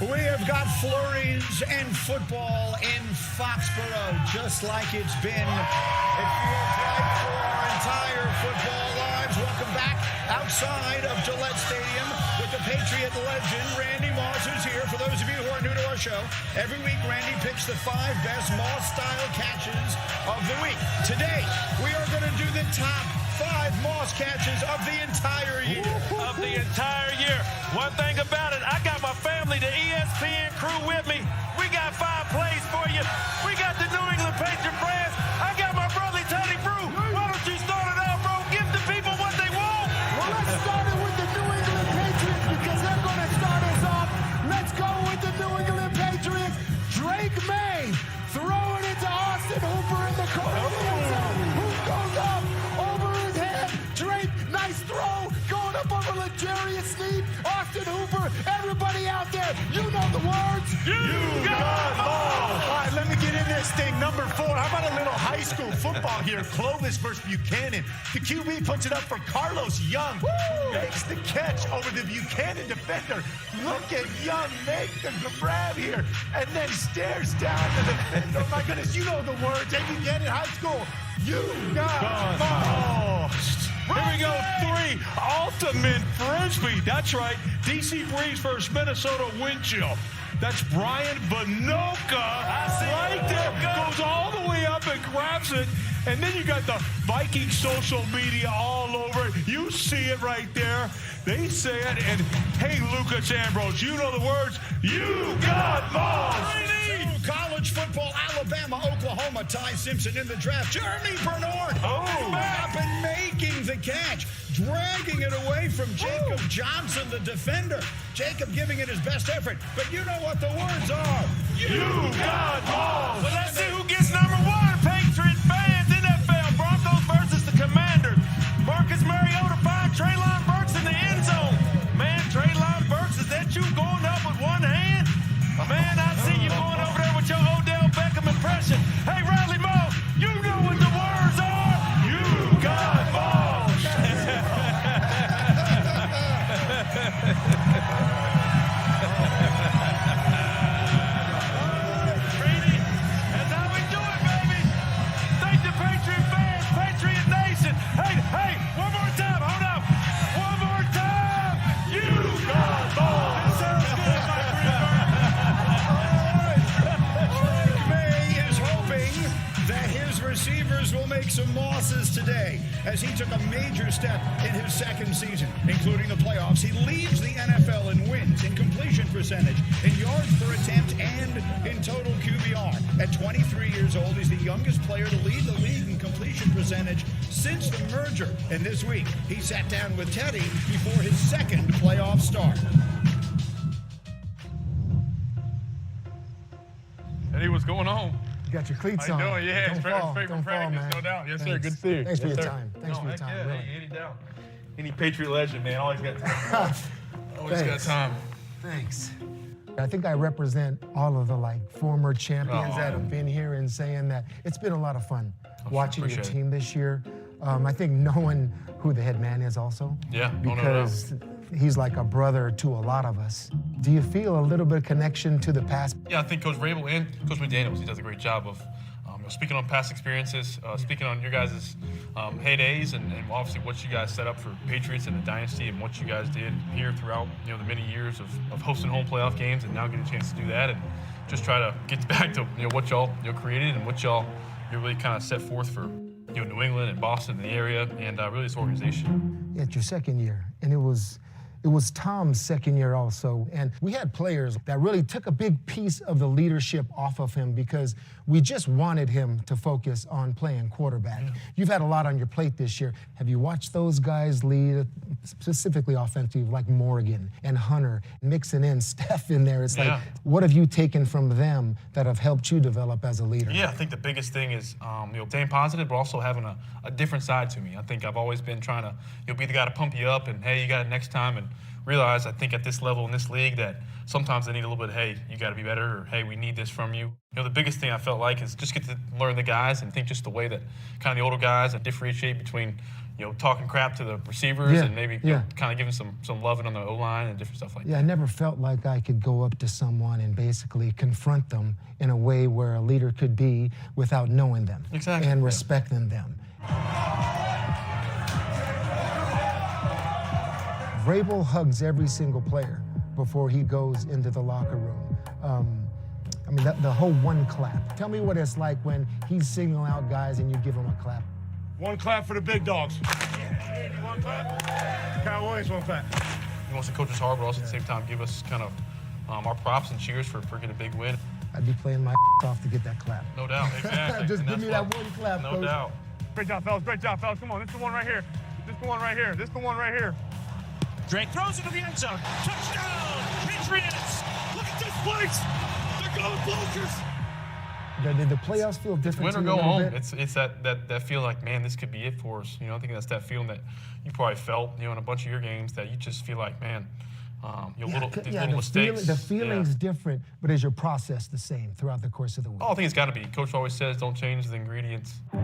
We have got flurries and football in Foxborough, just like it's been. It feels like for our entire football lives. Welcome back outside of Gillette Stadium with the Patriot legend, Randy Moss, who's here. For those of you who are new to our show, every week Randy picks the 5 best Moss-style catches of the week. Today, we are going to do the top 5 Moss catches of the entire year. Of the entire year. One thing about it, I got my family, the ESPN crew with me. We got 5 plays for you. We got the New England Patriots fans. I got my brother, Tony Brew. Why don't you start it out, bro? Give the people what they want. Well, let's start it with the New England Patriots because they're going to start us off. Let's go with the New England Patriots. Drake Maye throwing it to Austin Hooper in the corner of the end zone. Who goes up over his head? Drake, nice throw. Going up over Legarius Sneed. Austin Hooper, everybody out there, you know the words. You got balls. All right, let me get in this thing. Number 4, how about a little high school football here? Clovis versus Buchanan. The QB puts it up for Carlos Young, who makes the catch over the Buchanan defender. Look at Young make the grab here and then stares down the defender. Oh, my goodness, you know the words. Hey, Buchanan High School, you got balls. Here we go, 3 ultimate frisbee. That's right, DC Breeze versus Minnesota wind chill. That's Brian Vanoka right there. Goes all the way up and grabs it. And then you got the Viking social media all over it. You see it right there. They say it. And hey, Lucas Ambrose, you know the words. You got balls. College football, Alabama, Oklahoma, Ty Simpson in the draft. Jeremy Bernard up and making the catch, dragging it away from Jacob Johnson, the defender. Jacob giving it his best effort, but you know what the words are. You got balls. Well, let's see who gets number 1. Patriot fans, NFL Broncos versus the Commanders. Marcus Mariota finds Treylon Burks in the end zone. Man, Treylon Burks, is that you going up with one hand? Man, I see you going over there with your Odell Beckham impression. Hey, Riley Moe, you know what the words are. You got balls. Brady, that's how we do it, baby. Thank the Patriot fans, Patriot Nation. Hey, one more time, hold up. One more time. You got balls. That sounds good, my that his receivers will make some losses today as he took a major step in his second season, including the playoffs. He leads the NFL in wins, in completion percentage, in yards per attempt, and in total QBR. At 23 years old, he's the youngest player to lead the league in completion percentage since the merger. And this week, he sat down with Teddy before his second playoff start. Eddie, what's going on? You got your cleats on. How you doing? Yeah, Don't it's fall. favorite Don't fall, practice, man. no doubt. Yes, sir. Thanks. Good to see you. Thanks for Yes, your sir. time. Thanks for your time. Yeah, Really. hey, Eddie down. Any Patriot legend, man. Always got time. Always got time. Thanks. I think I represent all of the former champions that have been here and saying that it's been a lot of fun watching your team this year. I think knowing who the head man is also. Yeah, because he's like a brother to a lot of us. Do you feel a little bit of connection to the past? Yeah, I think Coach Vrabel and Coach McDaniels, he does a great job of speaking on past experiences, speaking on your guys' heydays, and obviously what you guys set up for Patriots and the dynasty, and what you guys did here throughout the many years of hosting home playoff games, and now getting a chance to do that, and just try to get back to what y'all created and what y'all really kind of set forth for New England and Boston and the area, and really this organization. It's your second year, and it was Tom's second year also. And we had players that really took a big piece of the leadership off of him because we just wanted him to focus on playing quarterback. Yeah. You've had a lot on your plate this year. Have you watched those guys lead, specifically offensive, like Morgan and Hunter, mixing in Steph in there? It's like, what have you taken from them that have helped you develop as a leader? Yeah, I think the biggest thing is staying positive, but also having a different side to me. I think I've always been trying to be the guy to pump you up and, hey, you got it next time, and realize, I think at this level in this league, that sometimes they need a little bit, hey, you got to be better, or hey, we need this from you. The biggest thing I felt like is just get to learn the guys and think just the way that kind of the older guys that differentiate between talking crap to the receivers and maybe kind of giving some loving on the O-line and different stuff like that. Yeah, I never felt like I could go up to someone and basically confront them in a way where a leader could be without knowing them and respecting them. Vrabel hugs every single player before he goes into the locker room. I mean, the whole one clap. Tell me what it's like when he's signaling out guys and you give him a clap. One clap for the big dogs. One clap. Cowboys, one clap. He wants to coach us hard, but also at the same time give us kind of our props and cheers for getting a big win. I'd be playing my off to get that clap. No doubt, exactly. Just give me that one clap, No Coach. doubt. Great job, fellas. Great job, fellas. Come on, this is the one right here. This is the one right here. This is the one right here. Drake throws into the end zone. Touchdown, Patriots! Look at this place. They're going Blazers. Did the playoffs feel different Win or to you go a little home. bit? It's that feel like, man, this could be it for us. I think that's that feeling that you probably felt, in a bunch of your games, that you just feel like, man, these little mistakes. The feeling's different, but is your process the same throughout the course of the week? Oh, I think it's got to be. Coach always says, don't change the ingredients. I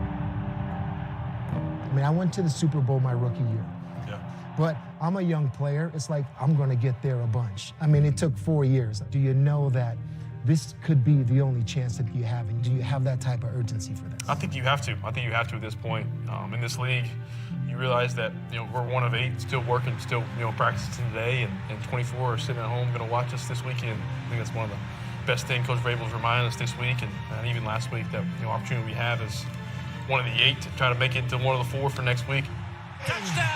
mean, I went to the Super Bowl my rookie year. Yeah. But I'm a young player. It's like I'm going to get there a bunch. I mean, it took 4 years. Do you know that this could be the only chance that you have, and do you have that type of urgency for this? I think you have to. I think you have to at this point. In this league, you realize that we're one of 8 still working, still practicing today, and 24 are sitting at home going to watch us this weekend. I think that's one of the best things Coach Vrabel's reminded us this week, and even last week, that opportunity we have as one of the 8 to try to make it into one of the 4 for next week. Touchdown!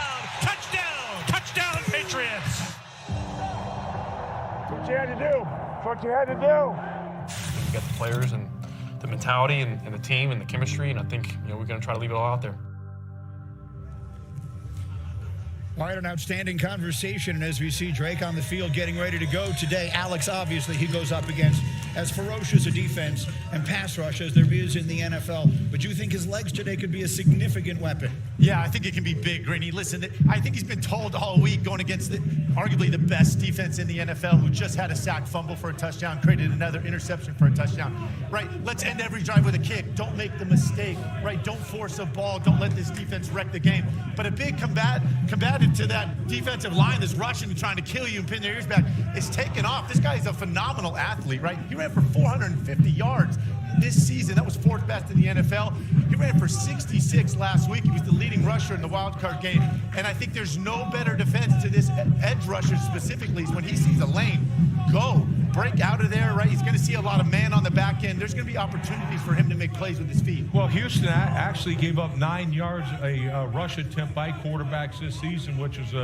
Touchdown! Touchdown, Patriots! That's what you had to do. That's what you had to do. We got the players and the mentality and the team and the chemistry, and I think we're going to try to leave it all out there. Quite an outstanding conversation, and as we see Drake on the field getting ready to go today, Alex, obviously, he goes up against as ferocious a defense and pass rush as there is in the NFL. But you think his legs today could be a significant weapon? Yeah, I think it can be big, Grinny. Listen, I think he's been told all week going against arguably the best defense in the NFL, who just had a sack fumble for a touchdown, created another interception for a touchdown. Right, let's end every drive with a kick. Don't make the mistake, right? Don't force a ball. Don't let this defense wreck the game. But a big combatant to that defensive line that's rushing and trying to kill you and pin their ears back is taken off. This guy is a phenomenal athlete, right? He ran for 450 yards this season. That was 4th best in the NFL. He ran for 66 last week. He was the leading rusher in the wild card game. And I think there's no better defense to this edge rusher specifically is when he sees a lane, go, break out of there, right? He's going to see a lot of man on the back end. There's going to be opportunities for him to make plays with his feet. Well, Houston actually gave up 9 yards a rush attempt by quarterbacks this season, which is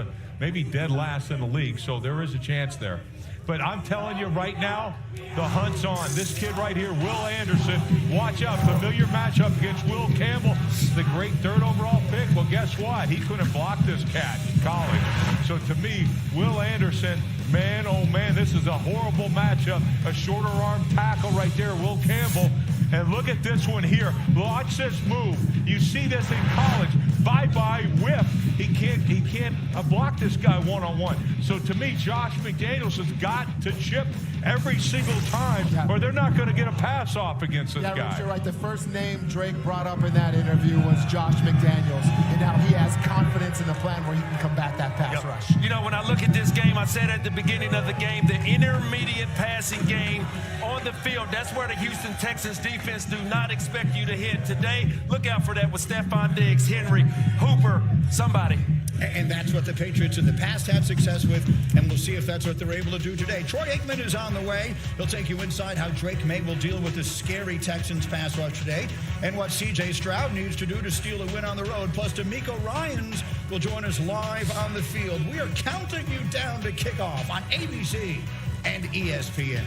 maybe dead last in the league. So there is a chance there. But I'm telling you right now, the hunt's on. This kid right here, Will Anderson, watch out. Familiar matchup against Will Campbell, the great 3rd overall pick. Well, guess what? He couldn't block this cat in college. So to me, Will Anderson, man, oh man, this is a horrible matchup. A shorter arm tackle right there, Will Campbell. And look at this one here. Watch this move. You see this in college. Bye-bye, whiff. He can't block this guy one-on-one. So to me, Josh McDaniels has got to chip every single time, or they're not going to get a pass off against this guy. Yeah, you're right. The first name Drake brought up in that interview was Josh McDaniels, and now he has confidence in the plan where he can combat that pass rush. When I look at this game, I said at the beginning of the game, the intermediate passing game on the field, that's where the Houston Texans defense do not expect you to hit. Today, look out for that with Stephon Diggs, Henry, Hooper, somebody. And that's what the Patriots in the past had success with, and we'll see if that's what they're able to do today. Troy Aikman is on the way. He'll take you inside how Drake Maye will deal with the scary Texans pass rush today, and what C.J. Stroud needs to do to steal a win on the road. Plus, D'Amico Ryans will join us live on the field. We are counting you down to kickoff on ABC and ESPN.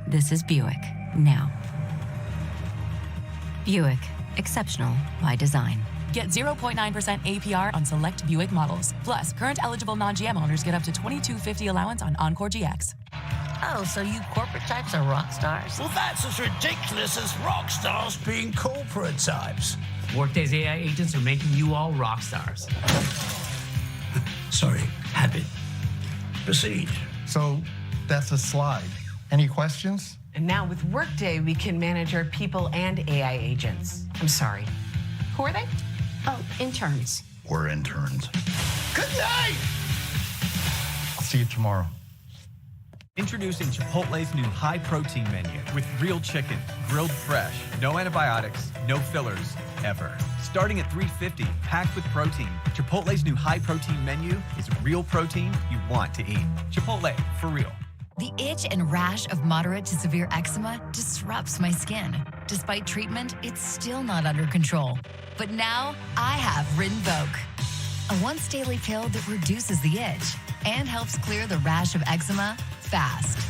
This is Buick, now. Buick, exceptional by design. Get 0.9% APR on select Buick models. Plus, current eligible non-GM owners get up to $2,250 allowance on Encore GX. Oh, so you corporate types are rock stars? Well, that's as ridiculous as rock stars being corporate types. Workday's AI agents are making you all rock stars. Sorry, habit. Proceed. So that's a slide. Any questions? And now with Workday, we can manage our people and AI agents. I'm sorry. Who are they? Oh, interns. We're interns. Good night! I'll see you tomorrow. Introducing Chipotle's new high-protein menu with real chicken, grilled fresh, no antibiotics, no fillers, ever. Starting at $3.50, packed with protein, Chipotle's new high-protein menu is real protein you want to eat. Chipotle, for real. The itch and rash of moderate to severe eczema disrupts my skin. Despite treatment, it's still not under control. But now I have Rinvoq, a once-daily pill that reduces the itch and helps clear the rash of eczema fast.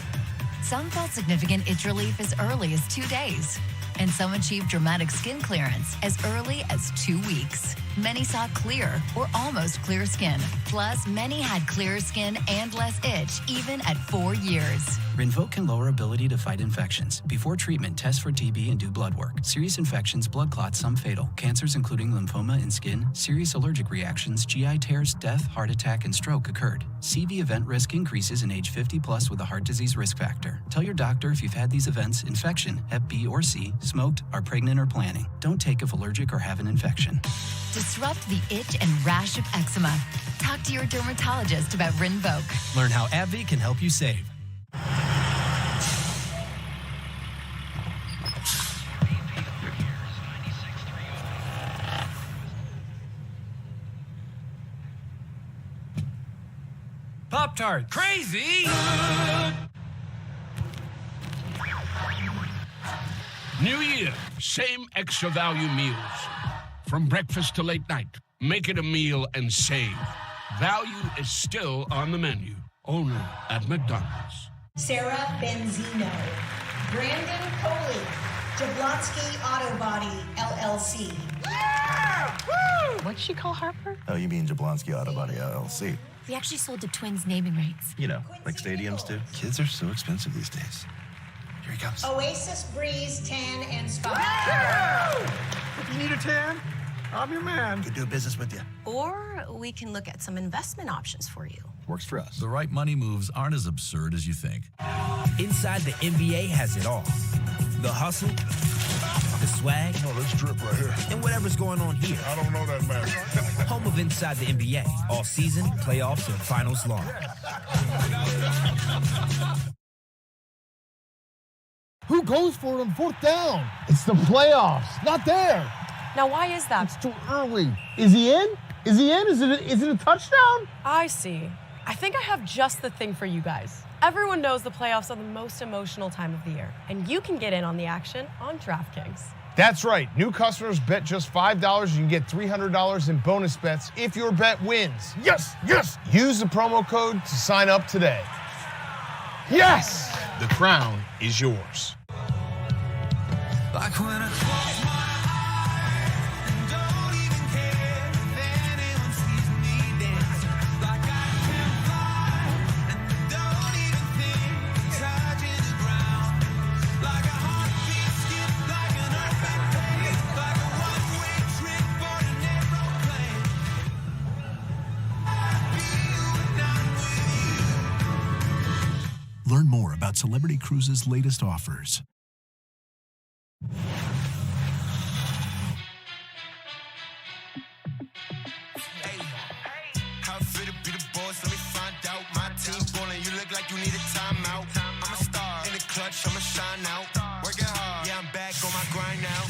Some felt significant itch relief as early as 2 days, and some achieved dramatic skin clearance as early as 2 weeks. Many saw clear or almost clear skin. Plus, many had clearer skin and less itch, even at 4 years. Rinvoq can lower ability to fight infections. Before treatment, test for TB and do blood work. Serious infections, blood clots, some fatal. Cancers including lymphoma and skin, serious allergic reactions, GI tears, death, heart attack, and stroke occurred. CV event risk increases in age 50 plus with a heart disease risk factor. Tell your doctor if you've had these events, infection, Hep B or C, smoked, are pregnant or planning. Don't take if allergic or have an infection. Disrupt the itch and rash of eczema. Talk to your dermatologist about Rinvoq. Learn how AbbVie can help you save. Pop-Tart. Crazy! New year, same extra value meals. From breakfast to late night, make it a meal and save. Value is still on the menu, only at McDonald's. Sarah Benzino, Brandon Coley, Jablonski Auto Body, LLC. Yeah! Woo! What'd she call Harper? Oh, you mean Jablonski Auto Body, LLC. We actually sold the twins' naming rights. You know, like stadiums do. Kids are so expensive these days. Here he comes. Oasis Breeze Tan and Spa. If you need a tan, I'm your man. Could do business with you. Or we can look at some investment options for you. Works for us. The right money moves aren't as absurd as you think. Inside the NBA has it all. The hustle, the swag. Oh, let's drip right here. And whatever's going on here. I don't know that, man. Home of Inside the NBA. All season, playoffs, and finals long. Who goes for it on fourth down? It's the playoffs. Not there. Now, why is that? It's too early. Is he in? Is he in? Is it a touchdown? I see. I think I have just the thing for you guys. Everyone knows the playoffs are the most emotional time of the year, and you can get in on the action on DraftKings. That's right. New customers bet just $5. You can get $300 in bonus bets if your bet wins. Yes, yes. Use the promo code to sign up today. Yes! The crown is yours. Like when I close my eyes and don't even care if anyone sees me dance. Like I can fly and don't even think touching the ground. Like a heartbeat skip, like an earthquake, like a one-way trip for an aeroplane. Learn more about Celebrity Cruises' latest offers. How fit to be the boss? Let me find out. My team's ballin'. You look like you need a timeout. I'm a star in the clutch. I'ma shine out. Working hard. Yeah, I'm back on my grind now.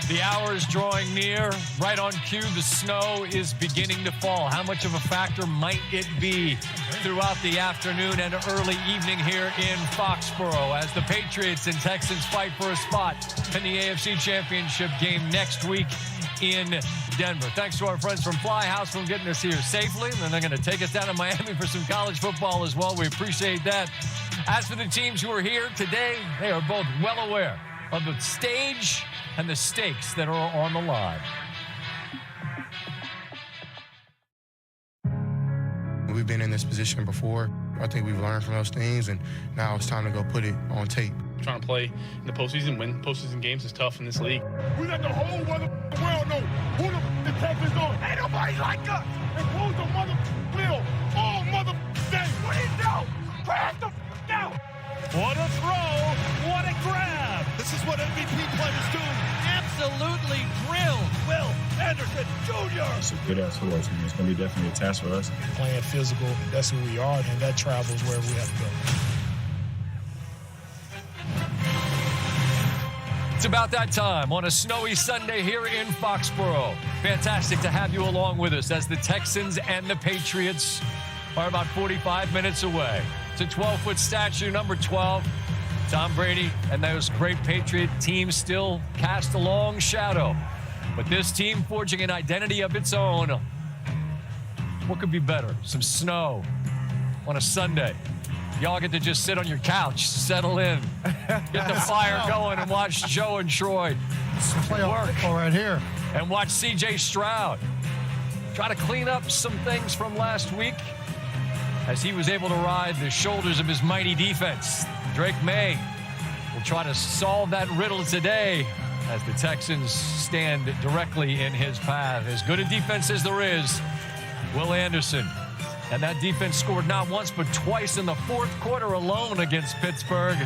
The hour is drawing near. Right on cue, the snow is beginning to fall. How much of a factor might it be throughout the afternoon and early evening here in Foxborough as the Patriots and Texans fight for a spot in the AFC Championship game next week in Denver? Thanks to our friends from Fly House for getting us here safely. And they're going to take us down to Miami for some college football as well. We appreciate that. As for the teams who are here today, they are both well aware of the stage and the stakes that are on the line. We've been in this position before. I think we've learned from those things, and now it's time to go put it on tape. Trying to play in the postseason, win postseason games is tough in this league. We let the whole world know who the Texans are. Ain't nobody like us. And who's the mother will all mother day. Grab the out. What a throw. What a grab. This is what MVP players do. Absolutely drilled. Will Anderson Jr. It's a good-ass horse, and it's going to be definitely a task for us. Playing physical, that's who we are, and that travels wherever we have to go. It's about that time on a snowy Sunday here in Foxborough. Fantastic to have you along with us as the Texans and the Patriots are about 45 minutes away. It's a 12-foot statue, number 12. Tom Brady and those great Patriot teams still cast a long shadow. But this team forging an identity of its own. What could be better? Some snow on a Sunday. Y'all get to just sit on your couch, settle in, get the fire going, and watch Joe and Troy work right here. And watch CJ Stroud try to clean up some things from last week as he was able to ride the shoulders of his mighty defense. Drake Maye will try to solve that riddle today as the Texans stand directly in his path. As good a defense as there is, Will Anderson. And that defense scored not once but twice in the fourth quarter alone against Pittsburgh.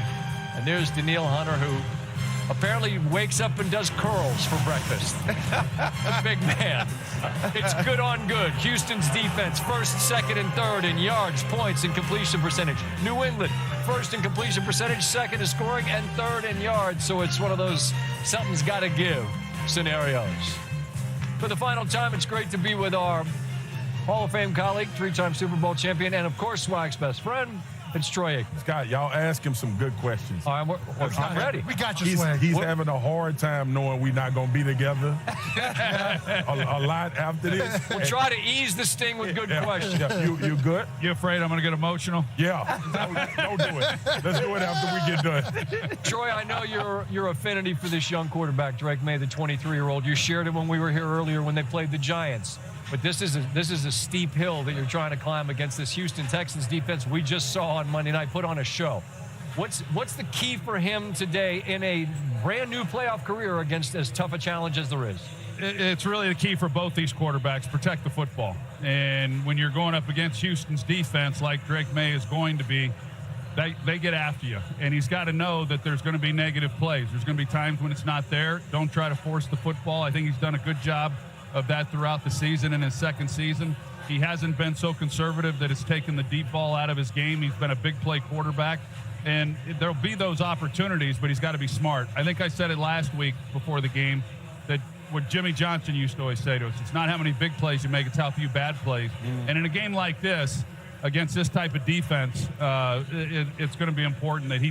And there's Danielle Hunter, who apparently wakes up and does curls for breakfast. A big man. It's good on good. Houston's defense, first, second, and third in yards, points, and completion percentage. New England, first in completion percentage, second in scoring, and third in yards. So it's one of those something's got to give scenarios. For the final time, it's great to be with our Hall of Fame colleague, three-time Super Bowl champion, and of course, Swag's best friend. It's Troy Aikman. Scott, y'all ask him some good questions. All right, I'm ready. We got you, Swag. He's having a hard time knowing we're not going to be together a lot after this. We'll try to ease the sting with good questions. Yeah. You good? You afraid I'm going to get emotional? Yeah. Don't do it. Let's do it after we get done. Troy, I know your affinity for this young quarterback, Drake Maye, the 23-year-old. You shared it when we were here earlier when they played the Giants. But this is a steep hill that you're trying to climb against this Houston Texans defense we just saw on Monday night put on a show. What's the key for him today in a brand new playoff career against as tough a challenge as there is? It's really the key for both these quarterbacks, protect the football. And when you're going up against Houston's defense like Drake Maye is going to be, they get after you. And he's got to know that there's going to be negative plays. There's going to be times when it's not there. Don't try to force the football. I think he's done a good job of that throughout the season. In his second season, he hasn't been so conservative that it's taken the deep ball out of his game. He's been a big play quarterback, and there'll be those opportunities, but he's got to be smart. I think I said it last week before the game that what Jimmy Johnson used to always say to us, it's not how many big plays you make, it's how few bad plays. And in a game like this, against this type of defense, it's going to be important that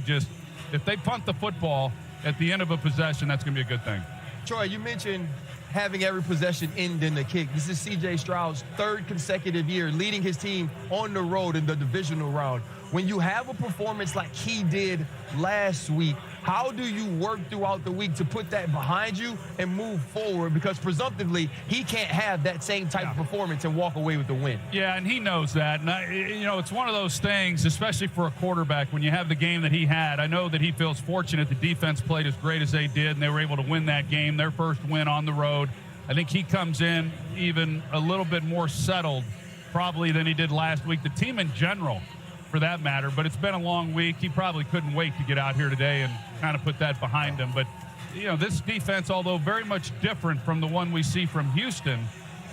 if they punt the football at the end of a possession, that's going to be a good thing. Troy, you mentioned having every possession end in the kick. This is C.J. Stroud's third consecutive year leading his team on the road in the divisional round. When you have a performance like he did last week, how do you work throughout the week to put that behind you and move forward? Because presumptively, he can't have that same type of performance and walk away with the win. Yeah, and he knows that. And, it's one of those things, especially for a quarterback, when you have the game that he had. I know that he feels fortunate the defense played as great as they did, and they were able to win that game, their first win on the road. I think he comes in even a little bit more settled probably than he did last week. The team in general, for that matter, but it's been a long week. He probably couldn't wait to get out here today and kind of put that behind him. But, this defense, although very much different from the one we see from Houston,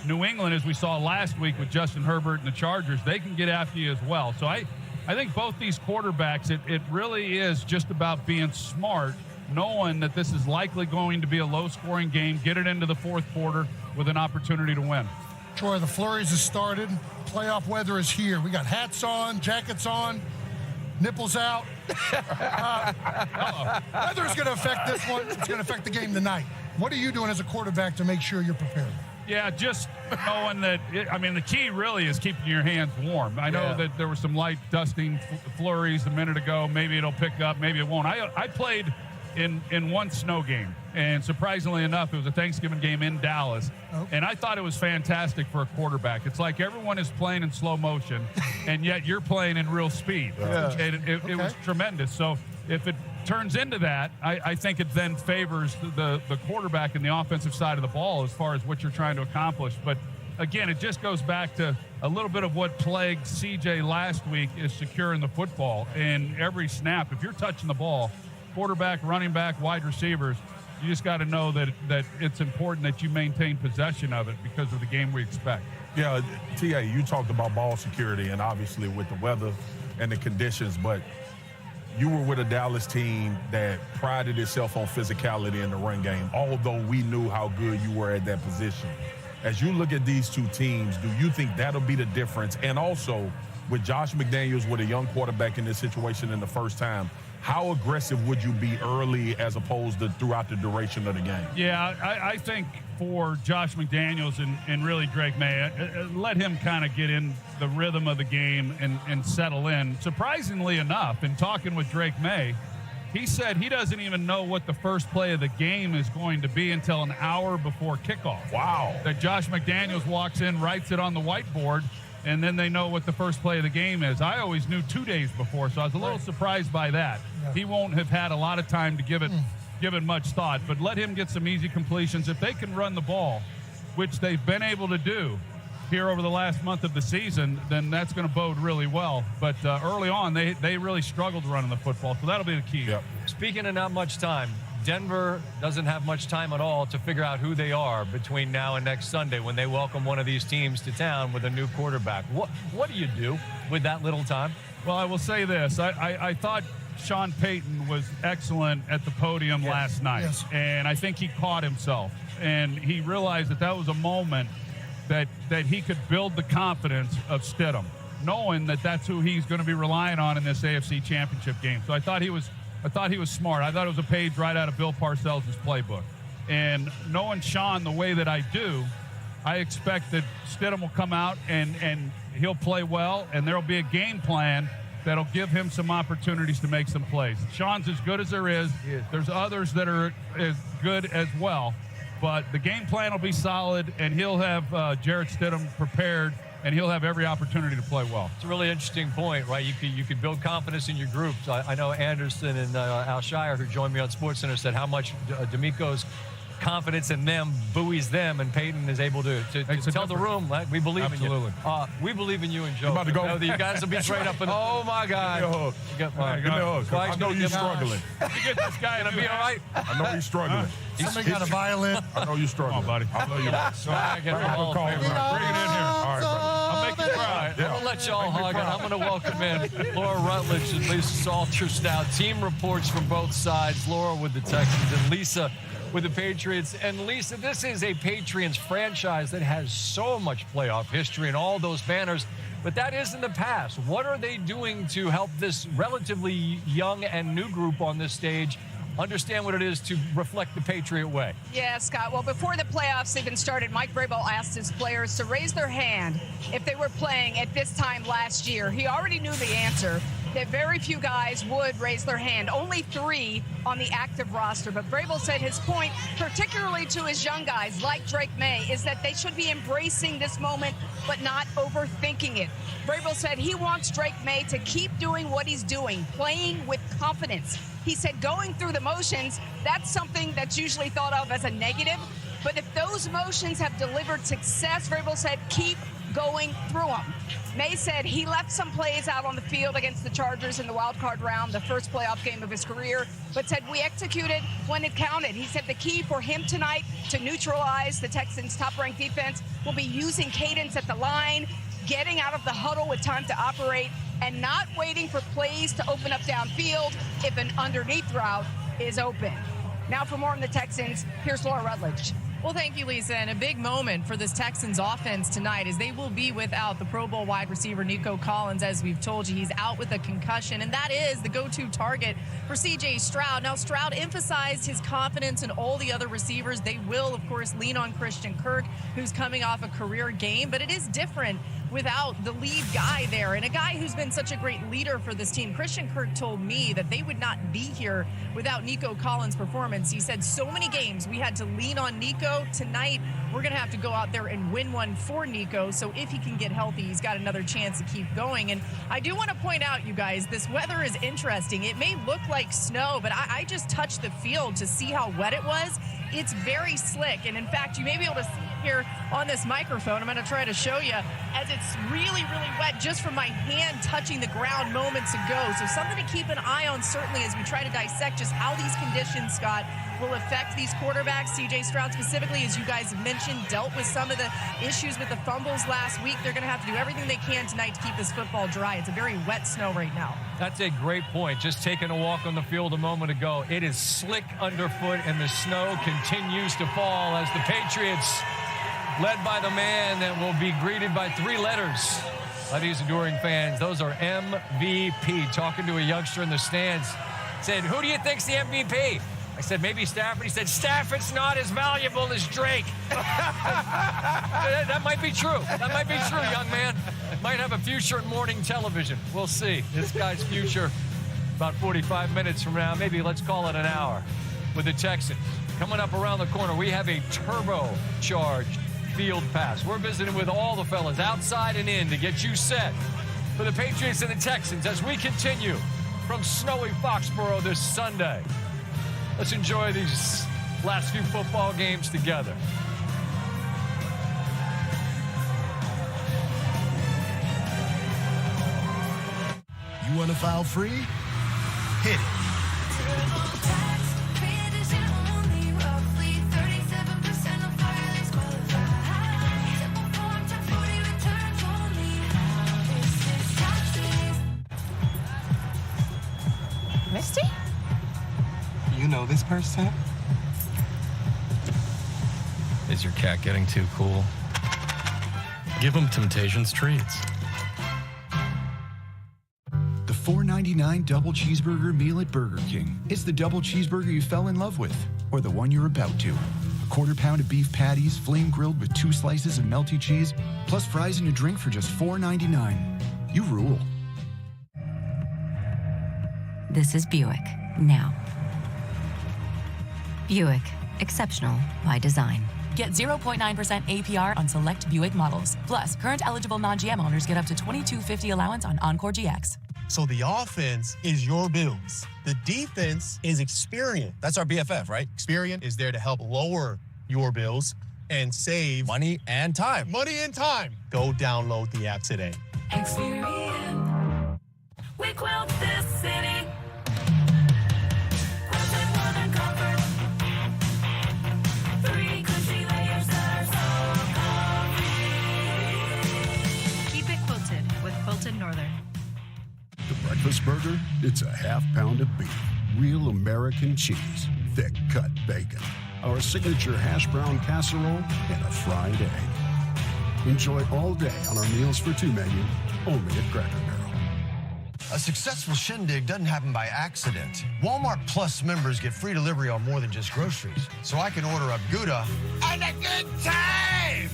New England, as we saw last week with Justin Herbert and the Chargers, they can get after you as well. So I think both these quarterbacks, it really is just about being smart, knowing that this is likely going to be a low-scoring game, get it into the fourth quarter with an opportunity to win. Troy, the flurries have started. Playoff weather is here. We got hats on, jackets on, nipples out. Weather is going to affect this one. It's going to affect the game tonight. What are you doing as a quarterback to make sure you're prepared? Yeah, just knowing that, the key really is keeping your hands warm. I know that there were some light dusting flurries a minute ago. Maybe it'll pick up, maybe it won't. I played in one snow game, and surprisingly enough, it was a Thanksgiving game in Dallas, and I thought it was fantastic for a quarterback. It's like everyone is playing in slow motion, and yet you're playing in real speed. And it was tremendous. So if it turns into that, I think it then favors the quarterback and the offensive side of the ball as far as what you're trying to accomplish. But again, it just goes back to a little bit of what plagued CJ last week is securing the football. And every snap, if you're touching the ball, quarterback, running back, wide receivers, you just got to know that it's important that you maintain possession of it because of the game we expect. Yeah, T.A., you talked about ball security and obviously with the weather and the conditions, but you were with a Dallas team that prided itself on physicality in the run game, although we knew how good you were at that position. As you look at these two teams, do you think that'll be the difference? And also, with Josh McDaniels with a young quarterback in this situation in the first time, how aggressive would you be early as opposed to throughout the duration of the game? Yeah, I think for Josh McDaniels and really Drake Maye, let him kind of get in the rhythm of the game and settle in. Surprisingly enough, in talking with Drake Maye, he said he doesn't even know what the first play of the game is going to be until an hour before kickoff. Wow. That Josh McDaniels walks in, writes it on the whiteboard, and then they know what the first play of the game is. I always knew 2 days before, so I was a little surprised by that. Yeah. He won't have had a lot of time to give it much thought, but let him get some easy completions. If they can run the ball, which they've been able to do here over the last month of the season, then that's going to bode really well. But early on, they really struggled running the football, so that'll be the key. Yep. Speaking of not much time, Denver doesn't have much time at all to figure out who they are between now and next Sunday when they welcome one of these teams to town with a new quarterback. What do you do with that little time? Well, I will say this. I thought Sean Payton was excellent at the podium last night, and I think he caught himself, and he realized that was a moment that he could build the confidence of Stidham, knowing that that's who he's going to be relying on in this AFC Championship game. So I thought he was smart. I thought it was a page right out of Bill Parcells' playbook. And knowing Sean the way that I do, I expect that Stidham will come out and he'll play well, and there will be a game plan that'll give him some opportunities to make some plays. Sean's as good as there is. There's others that are as good as well. But the game plan will be solid, and he'll have Jarrett Stidham prepared, and he'll have every opportunity to play well. It's a really interesting point, right? You could build confidence in your groups. I know Anderson and Al Shire, who joined me on SportsCenter, said how much D'Amico's confidence in them buoys them, and Peyton is able to tell the room, like, we believe in you. We believe in you and Joe. You about to go? You guys will be straight up. Oh, my God. Give me a hug. I know you're struggling. You get this guy to be all right. I know you're struggling. Somebody got a violin. I know you're struggling. Come on, buddy. I know you're Bring it in here. All right, brother. I'll make you cry. I'm going to let y'all hug, and I'm going to welcome in Laura Rutledge and Lisa Salters now. Team reports from both sides. Laura with the Texans and Lisa with the Patriots. And Lisa, this is a Patriots franchise that has so much playoff history and all those banners, but that is in the past. What are they doing to help this relatively young and new group on this stage understand what it is to reflect the Patriot way? Yeah, Scott. Well, before the playoffs even started, Mike Vrabel asked his players to raise their hand if they were playing at this time last year. He already knew the answer, that very few guys would raise their hand. Only 3 on the active roster. But Vrabel said his point, particularly to his young guys like Drake Maye, is that they should be embracing this moment but not overthinking it. Vrabel said he wants Drake Maye to keep doing what he's doing, playing with confidence. He said going through the motions, that's something that's usually thought of as a negative. But if those motions have delivered success, Vrabel said keep going through them. Maye said he left some plays out on the field against the Chargers in the wild card round, the first playoff game of his career, but said we executed when it counted. He said the key for him tonight to neutralize the Texans' top-ranked defense will be using cadence at the line, getting out of the huddle with time to operate, and not waiting for plays to open up downfield if an underneath route is open. Now for more on the Texans, here's Laura Rutledge. Well, thank you, Lisa. And a big moment for this Texans offense tonight as they will be without the Pro Bowl wide receiver Nico Collins. As we've told you, he's out with a concussion, and that is the go-to target for C.J. Stroud. Now, Stroud emphasized his confidence in all the other receivers. They will, of course, lean on Christian Kirk, who's coming off a career game, but it is different without the lead guy there, and a guy who's been such a great leader for this team. Christian Kirk told me that they would not be here without Nico Collins' performance. He said so many games we had to lean on Nico. Tonight, we're going to have to go out there and win one for Nico, so if he can get healthy, he's got another chance to keep going. And I do want to point out, you guys, this weather is interesting. It may look like snow, but I just touched the field to see how wet it was. It's very slick, and in fact, you may be able to see here on this microphone. I'm going to try to show you as it's really, really wet just from my hand touching the ground moments ago. So something to keep an eye on, certainly, as we try to dissect just how these conditions, Scott, will affect these quarterbacks. C.J. Stroud specifically, as you guys have mentioned, dealt with some of the issues with the fumbles last week. They're going to have to do everything they can tonight to keep this football dry. It's a very wet snow right now. That's a great point. Just taking a walk on the field a moment ago. It is slick underfoot, and the snow continues to fall as the Patriots, led by the man that will be greeted by 3 letters by these enduring fans. Those are MVP. Talking to a youngster in the stands, said, "Who do you think's the MVP?" I said, "Maybe Stafford." He said, "Stafford's not as valuable as Drake." That might be true. That might be true, young man. Might have a future in morning television. We'll see. This guy's future about 45 minutes from now. Maybe let's call it an hour with the Texans. Coming up around the corner, we have a turbocharged field pass. We're visiting with all the fellas outside and in to get you set for the Patriots and the Texans as we continue from snowy Foxborough this Sunday. Let's enjoy these last few football games together. You want to file free? Hit it. Misty? You know this person? Is your cat getting too cool? Give him Temptations treats. The $4.99 double cheeseburger meal at Burger King. It's the double cheeseburger you fell in love with, or the one you're about to. A quarter pound of beef patties, flame grilled with 2 slices of melty cheese, plus fries and a drink for just $4.99. You rule. This is Buick, now. Buick, exceptional by design. Get 0.9% APR on select Buick models. Plus, current eligible non-GM owners get up to $22.50 allowance on Encore GX. So the offense is your Bills. The defense is Experian. That's our BFF, right? Experian is there to help lower your bills and save money and time. Money and time. Go download the app today. Experian. We quilt this city. Keep it quilted with Quilted Northern. The breakfast burger, it's a half pound of beef, real American cheese, thick cut bacon, our signature hash brown casserole, and a fried egg. Enjoy all day on our Meals for Two menu, only at Cracker Barrel. A successful shindig doesn't happen by accident. Walmart Plus members get free delivery on more than just groceries. So I can order a Gouda and a good time!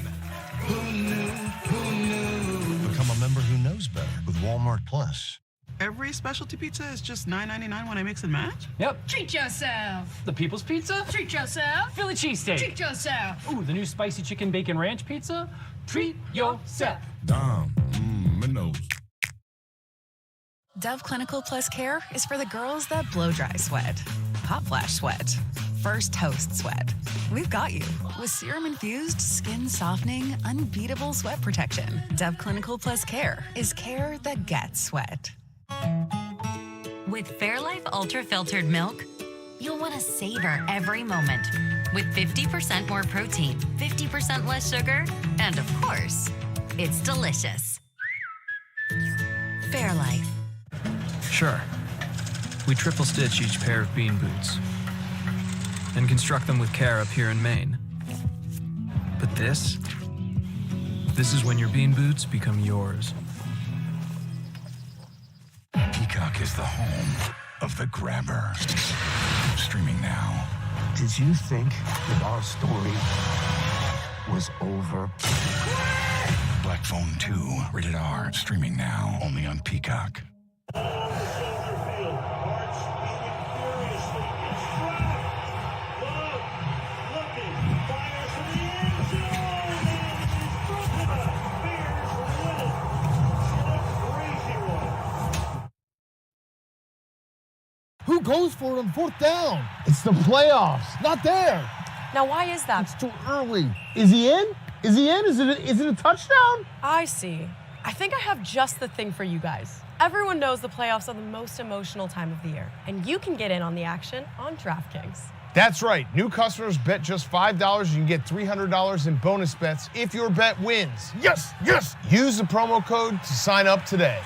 Who knew? Who knew? Become a member who knows better with Walmart Plus. Every specialty pizza is just $9.99 when I mix and match? Yep. Treat yourself. The People's Pizza? Treat yourself. Philly cheesesteak. Treat yourself. Ooh, the new spicy chicken bacon ranch pizza? Treat yourself. Dom, my nose. Dove Clinical Plus Care is for the girls that blow dry sweat, hot flash sweat, first toast sweat. We've got you with serum-infused, skin-softening, unbeatable sweat protection. Dove Clinical Plus Care is care that gets sweat. With Fairlife Ultra Filtered Milk, you'll want to savor every moment. With 50% more protein, 50% less sugar, and of course, it's delicious. Fairlife. Sure. We triple stitch each pair of bean boots and construct them with care up here in Maine. But this is when your bean boots become yours. Peacock is the home of The Grabber. Streaming now. Did you think that our story was over? Black Phone 2, rated R, streaming now, only on Peacock. Who goes for it on 4th down? It's the playoffs. Not there. Now, why is that? It's too early. Is he in? Is he in? Is it a touchdown? I see. I think I have just the thing for you guys. Everyone knows the playoffs are the most emotional time of the year, and you can get in on the action on DraftKings. That's right. New customers bet just $5. You can get $300 in bonus bets if your bet wins. Yes, yes. Use the promo code to sign up today.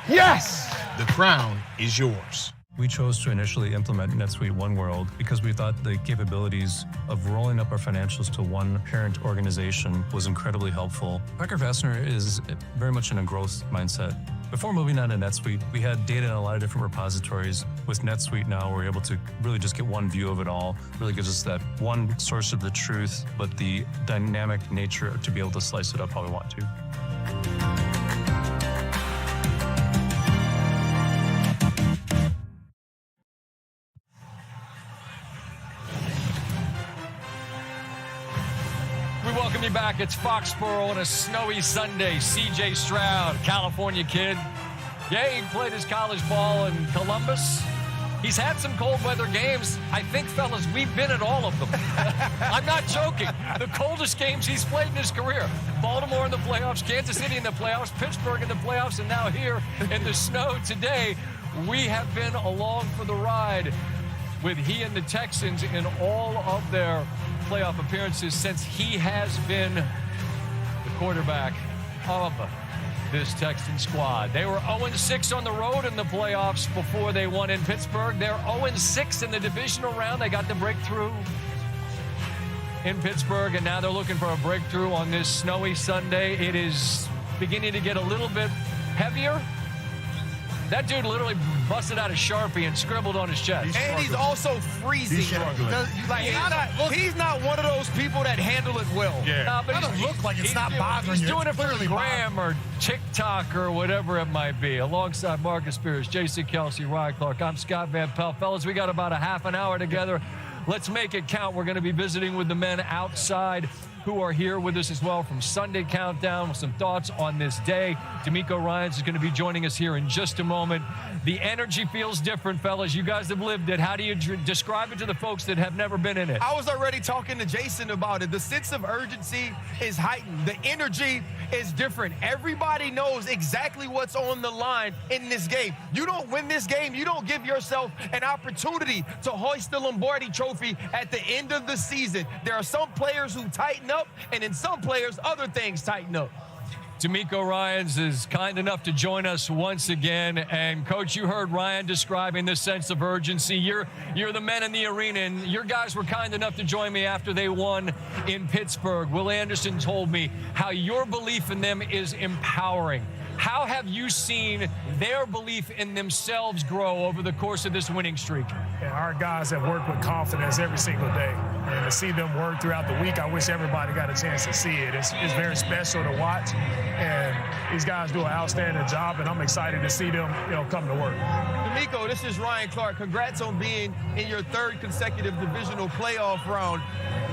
Yes! The crown is yours. We chose to initially implement NetSuite One World because we thought the capabilities of rolling up our financials to one parent organization was incredibly helpful. Becker Fastener is very much in a growth mindset. Before moving on to NetSuite, we had data in a lot of different repositories. With NetSuite now, we're able to really just get one view of it all. Really gives us that one source of the truth, but the dynamic nature to be able to slice it up how we want to. Welcome you back. It's Foxborough on a snowy Sunday. CJ Stroud, California kid. Yeah, he played his college ball in Columbus. He's had some cold weather games. I think, fellas, we've been at all of them. I'm not joking. The coldest games he's played in his career. Baltimore in the playoffs, Kansas City in the playoffs, Pittsburgh in the playoffs, and now here in the snow today. We have been along for the ride with he and the Texans in all of their playoff appearances since he has been the quarterback of this Texan squad. They were 0-6 on the road in the playoffs before they won in Pittsburgh. They're 0-6 in the divisional round. They got the breakthrough in Pittsburgh, and now they're looking for a breakthrough on this snowy Sunday. It is beginning to get a little bit heavier. That dude literally busted out a Sharpie and scribbled on his chest. And he's also freezing. He's not one of those people that handle it well. Yeah. No, but It doesn't look like it's not bothering he's you. doing It's it for clearly Graham or TikTok or whatever it might be. Alongside Marcus Spears, Jason Kelsey, Ryan Clark, I'm Scott Van Pelt. Fellas, we got about a half an hour together. Let's make it count. We're going to be visiting with the men outside who are here with us as well from Sunday Countdown with some thoughts on this day. D'Amico Ryans is going to be joining us here in just a moment. The energy feels different, fellas. You guys have lived it. How do you describe it to the folks that have never been in it? I was already talking to Jason about it. The sense of urgency is heightened. The energy is different. Everybody knows exactly what's on the line in this game. You don't win this game, you don't give yourself an opportunity to hoist the Lombardi Trophy at the end of the season. There are some players who tighten up, and in some players, other things tighten up. D'Amico Ryans is kind enough to join us once again. And, Coach, you heard Ryan describing this sense of urgency. You're the men in the arena, and your guys were kind enough to join me after they won in Pittsburgh. Will Anderson told me how your belief in them is empowering. How have you seen their belief in themselves grow over the course of this winning streak? And our guys have worked with confidence every single day. And to see them work throughout the week, I wish everybody got a chance to see it. It's very special to watch. And these guys do an outstanding job, and I'm excited to see them, come to work. D'Amico, this is Ryan Clark. Congrats on being in your third consecutive divisional playoff round.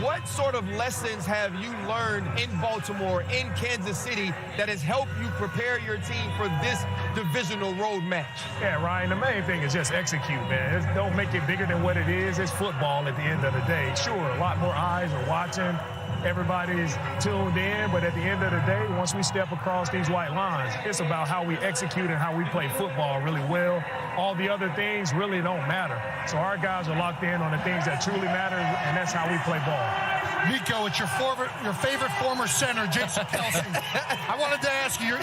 What sort of lessons have you learned in Baltimore, in Kansas City, that has helped you prepare your team for this divisional road match? Yeah, Ryan, the main thing is just execute, man. Don't make it bigger than what it is. It's football at the end of the day. Sure, a lot more eyes are watching. Everybody's tuned in, but at the end of the day, once we step across these white lines, it's about how we execute and how we play football really well. All the other things really don't matter. So our guys are locked in on the things that truly matter, and that's how we play ball. Nico, it's your favorite former center, Jason Kelsey. I wanted to ask you,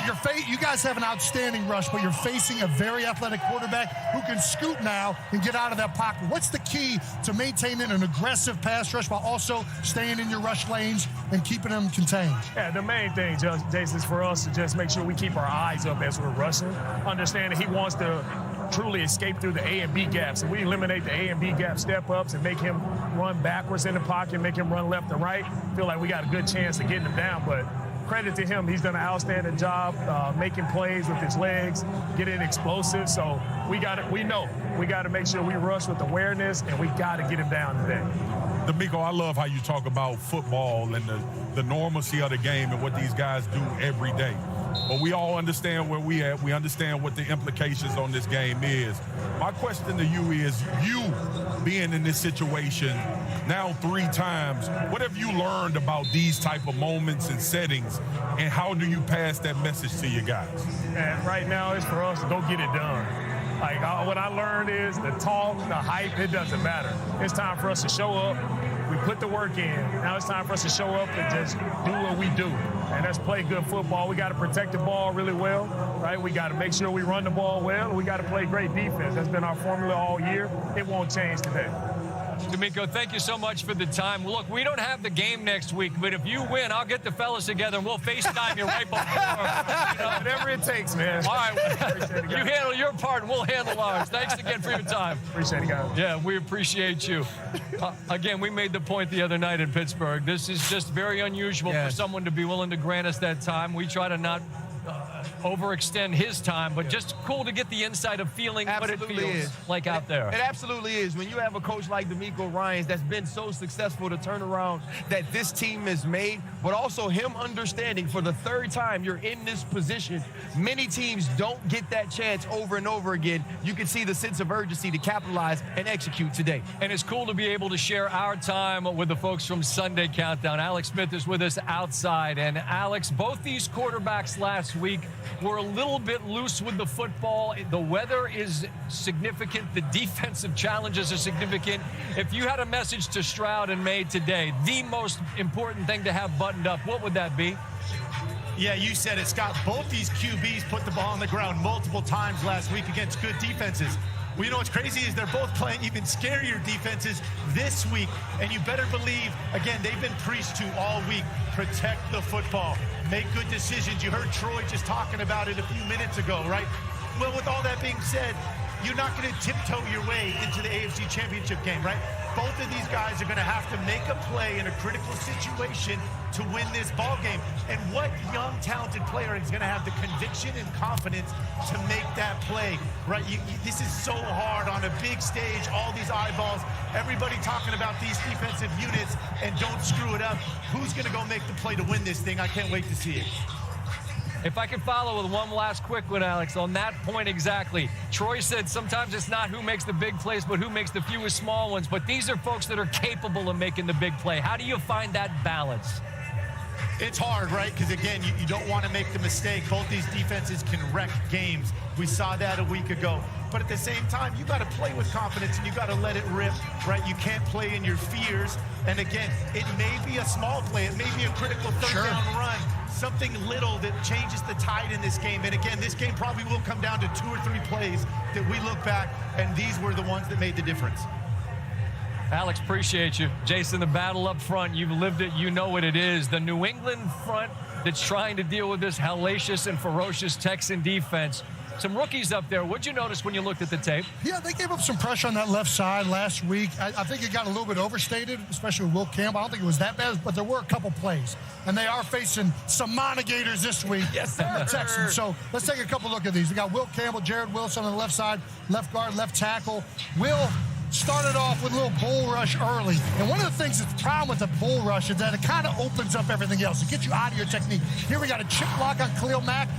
you guys have an outstanding rush, but you're facing a very athletic quarterback who can scoot now and get out of that pocket. What's the key to maintaining an aggressive pass rush while also staying in your rush lanes and keeping them contained? Yeah, the main thing, Jason, is for us to just make sure we keep our eyes up as we're rushing, understanding he wants to truly escape through the A and B gaps. And we eliminate the A and B gap step-ups and make him run backwards in the pocket, make him run left and right. Feel like we got a good chance of getting him down, but credit to him. He's done an outstanding job making plays with his legs, getting explosive. So we know we got to make sure we rush with awareness, and we got to get him down today. D'Amico, I love how you talk about football and the normalcy of the game and what these guys do every day. but we all understand where we at. We understand what the implications on this game is. My question to you is, you being in this situation now 3 times, what have you learned about these type of moments and settings, and how do you pass that message to your guys? And right now it's for us to go get it done. Like, what I learned is the talk, the hype, it doesn't matter. It's time for us to show up. We put the work in. Now it's time for us to show up and just do what we do. And that's play good football. We got to protect the ball really well, right? We got to make sure we run the ball well. And we got to play great defense. That's been our formula all year. It won't change today. D'Amico, thank you so much for the time. Look, we don't have the game next week, but if you win, I'll get the fellas together and we'll FaceTime you right before. Whatever it takes, man. All right. You handle your part and we'll handle ours. Thanks again for your time. Appreciate it, guys. Yeah, we appreciate you. Again, we made the point the other night in Pittsburgh. This is just very unusual for someone to be willing to grant us that time. We try to not overextend his time, but just cool to get the inside of feeling what it feels like out there. It absolutely is. When you have a coach like D'Amico Ryans that's been so successful to turn around that this team has made, but also him understanding for the 3rd time you're in this position, many teams don't get that chance over and over again. You can see the sense of urgency to capitalize and execute today. And it's cool to be able to share our time with the folks from Sunday Countdown. Alex Smith is with us outside. And Alex, both these quarterbacks last week were a little bit loose with the football. The weather is significant. The defensive challenges are significant. If you had a message to Stroud and Maye today, the most important thing to have buttoned up, what would that be? Yeah, you said it, Scott. Both these QBs put the ball on the ground multiple times last week against good defenses. Well, you know what's crazy is they're both playing even scarier defenses this week. And you better believe, again, they've been preached to all week. Protect the football. Make good decisions. You heard Troy just talking about it a few minutes ago, right? Well, with all that being said, you're not going to tiptoe your way into the AFC Championship game, right? Both of these guys are going to have to make a play in a critical situation to win this ball game. And what young, talented player is going to have the conviction and confidence to make that play, right? This is so hard on a big stage, all these eyeballs, everybody talking about these defensive units, and don't screw it up. Who's going to go make the play to win this thing? I can't wait to see it. If I could follow with one last quick one, Alex, on that point exactly. Troy said sometimes it's not who makes the big plays, but who makes the fewest small ones. But these are folks that are capable of making the big play. How do you find that balance? It's hard, right? Because, again, you don't want to make the mistake. Both these defenses can wreck games. We saw that a week ago. But at the same time, you got to play with confidence and you got to let it rip, right? You can't play in your fears. And, again, it may be a small play. It may be a critical third down run. Something little that changes the tide in this game. And again, this game probably will come down to 2 or 3 plays that we look back, and these were the ones that made the difference. Alex, appreciate you. Jason, the battle up front, you've lived it, you know what it is. The New England front that's trying to deal with this hellacious and ferocious Texan defense. Some rookies up there. What'd you notice when you looked at the tape? Yeah, they gave up some pressure on that left side last week. I think it got a little bit overstated, especially with Will Campbell. I don't think it was that bad, but there were a couple plays. And they are facing some Monagators this week. Yes, sir. The Texans. So let's take a couple look at these. We got Will Campbell, Jared Wilson on the left side, left guard, left tackle. Will started off with a little bull rush early. And one of the things that's the problem with the bull rush is that it kind of opens up everything else. It gets you out of your technique. Here we got a chip block on Khalil Mack.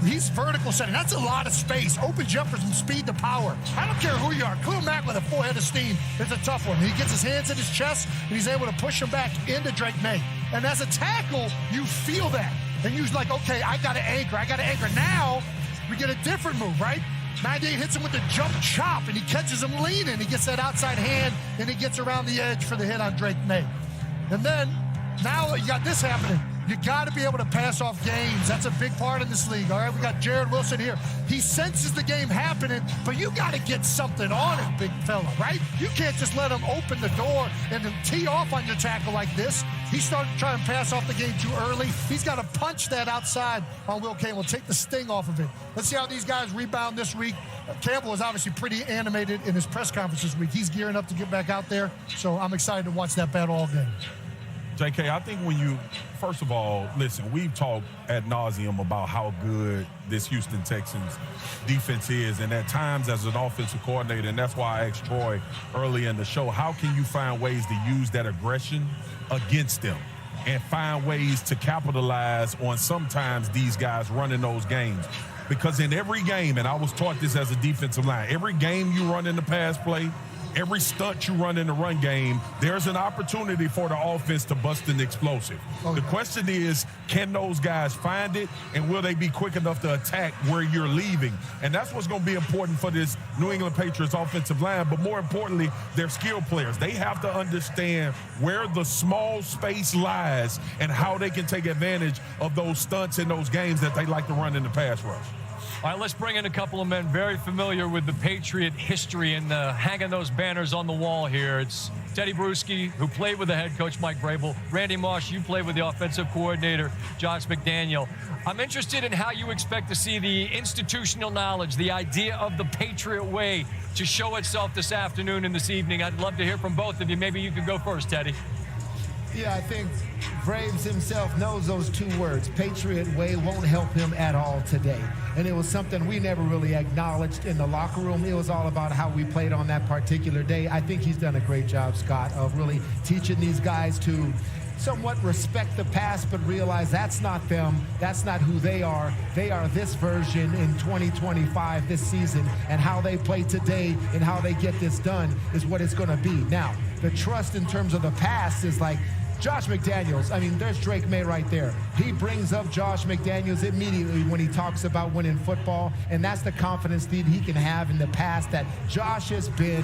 He's vertical setting. That's a lot of space. Opens you up for some speed to power. I don't care who you are. Khalil Mack with a full head of steam is a tough one. He gets his hands in his chest, and he's able to push him back into Drake Maye. And as a tackle, you feel that. And you're like, okay, I got to anchor. I got to anchor. Now, we get a different move, right? 98 hits him with the jump chop, and he catches him leaning. He gets that outside hand, and he gets around the edge for the hit on Drake Maye. And then, now you got this happening. You got to be able to pass off games. That's a big part in this league, all right? We got Jared Wilson here. He senses the game happening, but you got to get something on it, big fella, right? You can't just let him open the door and then tee off on your tackle like this. He started trying to pass off the game too early. He's got to punch that outside on Will Campbell, take the sting off of it. Let's see how these guys rebound this week. Campbell was obviously pretty animated in his press conference this week. He's gearing up to get back out there, so I'm excited to watch that battle all game. JK, I think when you, first of all, listen, we've talked ad nauseum about how good this Houston Texans defense is, and at times as an offensive coordinator, and that's why I asked Troy early in the show, how can you find ways to use that aggression against them? and find ways to capitalize on sometimes these guys running those games. Because in every game, and I was taught this as a defensive line, every game you run in the pass play, every stunt you run in the run game, there's an opportunity for the offense to bust an explosive. The question is, can those guys find it, and will they be quick enough to attack where you're leaving? And that's what's going to be important for this New England Patriots offensive line, but more importantly, their skill players. They have to understand where the small space lies and how they can take advantage of those stunts in those games that they like to run in the pass rush. All right, let's bring in a couple of men very familiar with the Patriot history and hanging those banners on the wall here. It's Teddy Bruschi, who played with the head coach, Mike Vrabel. Randy Moss, you played with the offensive coordinator, Josh McDaniel. I'm interested in how you expect to see the institutional knowledge, the idea of the Patriot way to show itself this afternoon and this evening. I'd love to hear from both of you. Maybe you could go first, Teddy. Yeah, I think Braves himself knows those two words. Patriot way won't help him at all today. And it was something we never really acknowledged in the locker room. It was all about how we played on that particular day. I think he's done a great job, Scott, of really teaching these guys to somewhat respect the past, but realize that's not them. That's not who they are. They are this version in 2025, this season, and how they play today and how they get this done is what it's going to be. Now, the trust in terms of the past is like, Josh McDaniels, I mean, there's Drake Maye right there. He brings up Josh McDaniels immediately when he talks about winning football, and that's the confidence that he can have in the past that Josh has been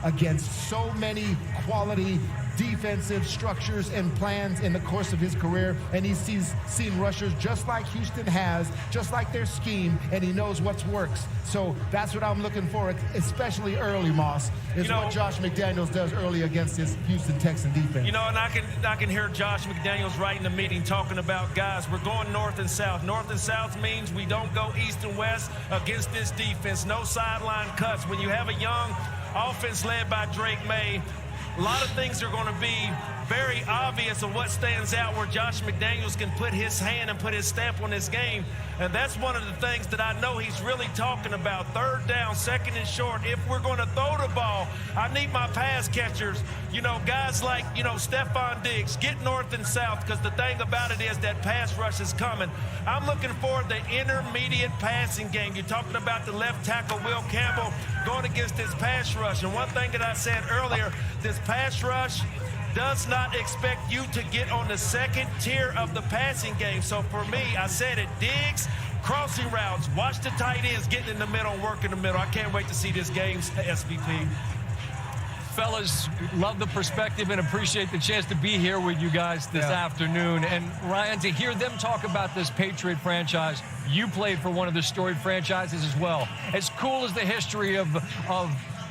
against so many quality defensive structures and plans in the course of his career, and he's seen rushers just like Houston has, just like their scheme, and he knows what works. So that's what I'm looking for, especially early, Moss, is what Josh McDaniels does early against his Houston Texan defense. You know, and I can hear Josh McDaniels right in the meeting talking about, guys, we're going north and south. North and south means we don't go east and west against this defense. No sideline cuts. When you have a young offense led by Drake Maye, a lot of things are going to be very obvious of what stands out where Josh McDaniels can put his hand and put his stamp on this game. And that's one of the things that I know he's really talking about. Third down, second and short. If we're going to throw the ball, I need my pass catchers, you know, guys like, you know, Stephon Diggs, get north and south, because the thing about it is that pass rush is coming. I'm looking for the intermediate passing game. You're talking about the left tackle, Will Campbell, going against this pass rush. And one thing that I said earlier, this pass rush does not expect you to get on the second tier of the passing game. So for me, I said it, Diggs, crossing routes, watch the tight ends getting in the middle and work in the middle. I can't wait to see this game's SVP. Fellas, love the perspective and appreciate the chance to be here with you guys this afternoon. And Ryan, to hear them talk about this Patriot franchise, you played for one of the storied franchises as well. As cool as the history of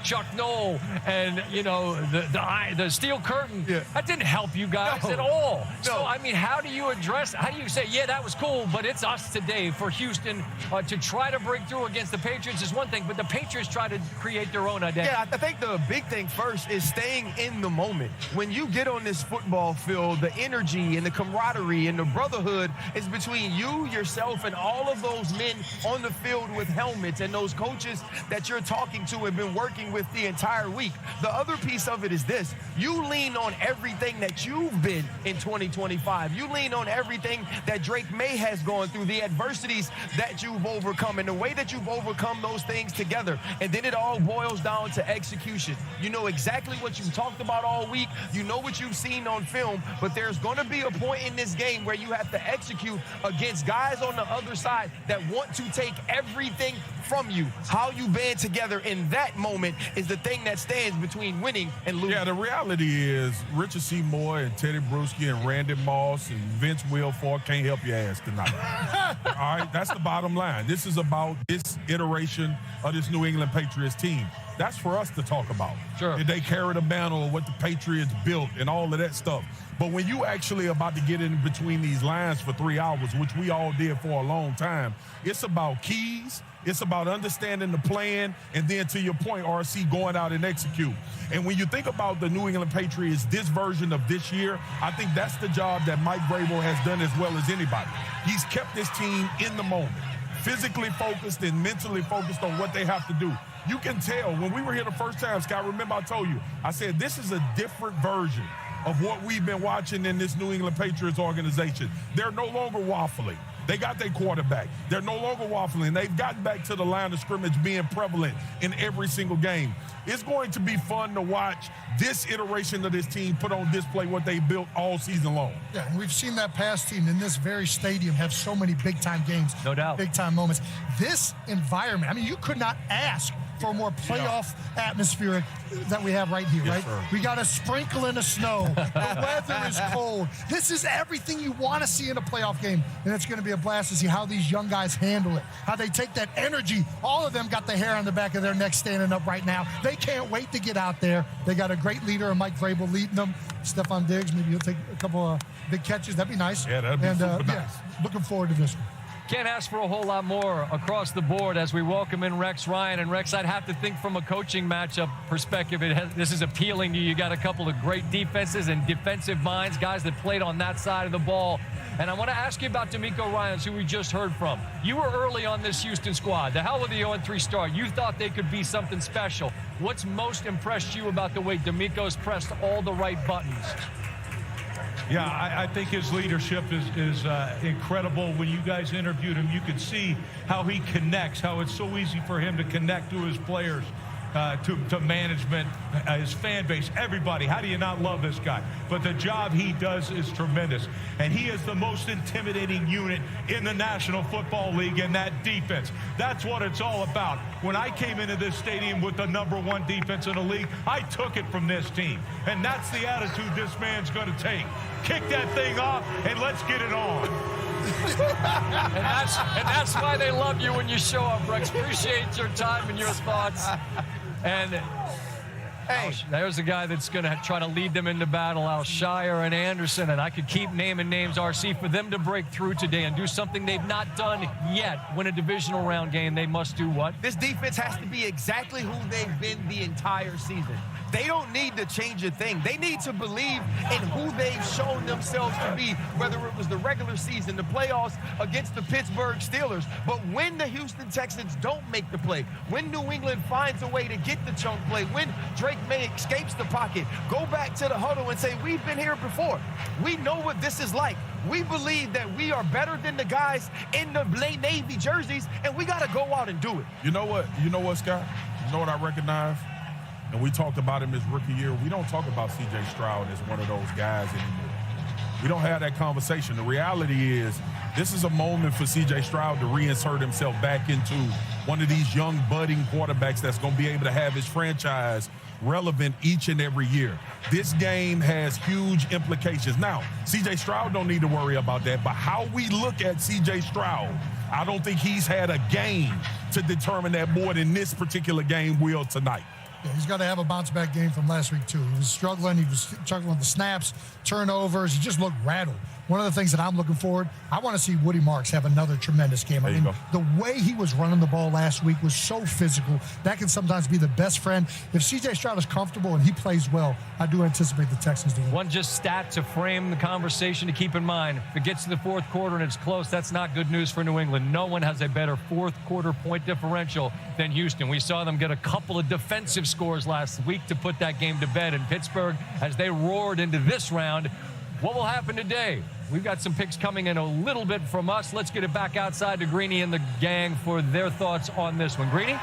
Chuck Noll and, you know, the steel curtain, that didn't help you guys at all. So, I mean, how do you say, yeah, that was cool, but it's us today for Houston to try to break through against the Patriots is one thing, but the Patriots try to create their own identity. Yeah, I think the big thing first is staying in the moment. When you get on this football field, the energy and the camaraderie and the brotherhood is between you, yourself, and all of those men on the field with helmets and those coaches that you're talking to and been working with the entire week. The other piece of it is this: you lean on everything that you've been in 2025. You lean on everything that Drake Maye has gone through, the adversities that you've overcome, and the way that you've overcome those things together. And then it all boils down to execution. You know exactly what you've talked about all week. You know what you've seen on film, but there's going to be a point in this game where you have to execute against guys on the other side that want to take everything from you. How you band together in that moment is the thing that stands between winning and losing. Yeah, the reality is Richard Seymour and Teddy Bruschi and Randy Moss and Vince Wilfork can't help your ass tonight. All right, that's the bottom line. This is about this iteration of this New England Patriots team. That's for us to talk about. Sure. Did they carry the mantle of what the Patriots built and all of that stuff? But when you actually about to get in between these lines for 3 hours, which we all did for a long time, it's about keys. It's about understanding the plan, and then to your point, RC, going out and execute. And when you think about the New England Patriots, this version of this year, I think that's the job that Mike Vrabel has done as well as anybody. He's kept this team in the moment, physically focused and mentally focused on what they have to do. You can tell when we were here the first time, Scott, remember I told you, I said this is a different version of what we've been watching in this New England Patriots organization. They're no longer waffling. They got their quarterback. They're no longer waffling. They've gotten back to the line of scrimmage being prevalent in every single game. It's going to be fun to watch this iteration of this team put on display what they built all season long. Yeah, and we've seen that past team in this very stadium have so many big-time games. No doubt. Big-time moments. This environment, I mean, you could not ask for a more playoff atmosphere that we have right here, right? Sir. We got a sprinkle in the snow. The weather is cold. This is everything you want to see in a playoff game, and it's going to be a blast to see how these young guys handle it, how they take that energy. All of them got the hair on the back of their neck standing up right now. They can't wait to get out there. They got a great leader, Mike Vrabel, leading them. Stephon Diggs, maybe he'll take a couple of big catches. That'd be nice. Yeah, that'd be super nice. Looking forward to this one. Can't ask for a whole lot more across the board as we welcome in Rex Ryan. And Rex, I'd have to think from a coaching matchup perspective, this is appealing to you. You got a couple of great defenses and defensive minds, guys that played on that side of the ball. And I want to ask you about DeMeco Ryans, who we just heard from. You were early on this Houston squad. The hell with the 0-3 start. You thought they could be something special. What's most impressed you about the way DeMeco's pressed all the right buttons? Yeah, I think his leadership is incredible. When you guys interviewed him, you could see how he connects, how it's so easy for him to connect to his players, to management, his fan base, everybody. How do you not love this guy? But the job he does is tremendous. And he is the most intimidating unit in the National Football League in that defense. That's what it's all about. When I came into this stadium with the #1 defense in the league, I took it from this team. And that's the attitude this man's going to take. Kick that thing off and let's get it on. and that's why they love you when you show up, Rex. Appreciate your time and your thoughts. And hey, there's a guy that's going to try to lead them into battle, Alshire and Anderson, and I could keep naming names, RC, for them to break through today and do something they've not done yet. Win a divisional round game, they must do what? This defense has to be exactly who they've been the entire season. They don't need to change a thing. They need to believe in who they've shown themselves to be, whether it was the regular season, the playoffs against the Pittsburgh Steelers. But when the Houston Texans don't make the play, when New England finds a way to get the chunk play, when Drake Maye escapes the pocket, go back to the huddle and say, we've been here before. We know what this is like. We believe that we are better than the guys in the Navy jerseys, and we got to go out and do it. You know what, Scott? You know what I recognize? And we talked about him his rookie year. We don't talk about C.J. Stroud as one of those guys anymore. We don't have that conversation. The reality is this is a moment for C.J. Stroud to reinsert himself back into one of these young budding quarterbacks that's going to be able to have his franchise relevant each and every year. This game has huge implications. Now, C.J. Stroud don't need to worry about that, but how we look at C.J. Stroud, I don't think he's had a game to determine that more than this particular game will tonight. Yeah, he's got to have a bounce-back game from last week, too. He was struggling. He was struggling with the snaps, turnovers. He just looked rattled. One of the things that I'm looking forward, I want to see Woody Marks have another tremendous game. I mean, the way he was running the ball last week was so physical. That can sometimes be the best friend. If C.J. Stroud is comfortable and he plays well, I do anticipate the Texans doing it. One just stat to frame the conversation to keep in mind. If it gets to the fourth quarter and it's close, that's not good news for New England. No one has a better fourth quarter point differential than Houston. We saw them get a couple of defensive scores last week to put that game to bed in Pittsburgh as they roared into this round. What will happen today? We've got some picks coming in a little bit from us. Let's get it back outside to Greeny and the gang for their thoughts on this one. Greeny?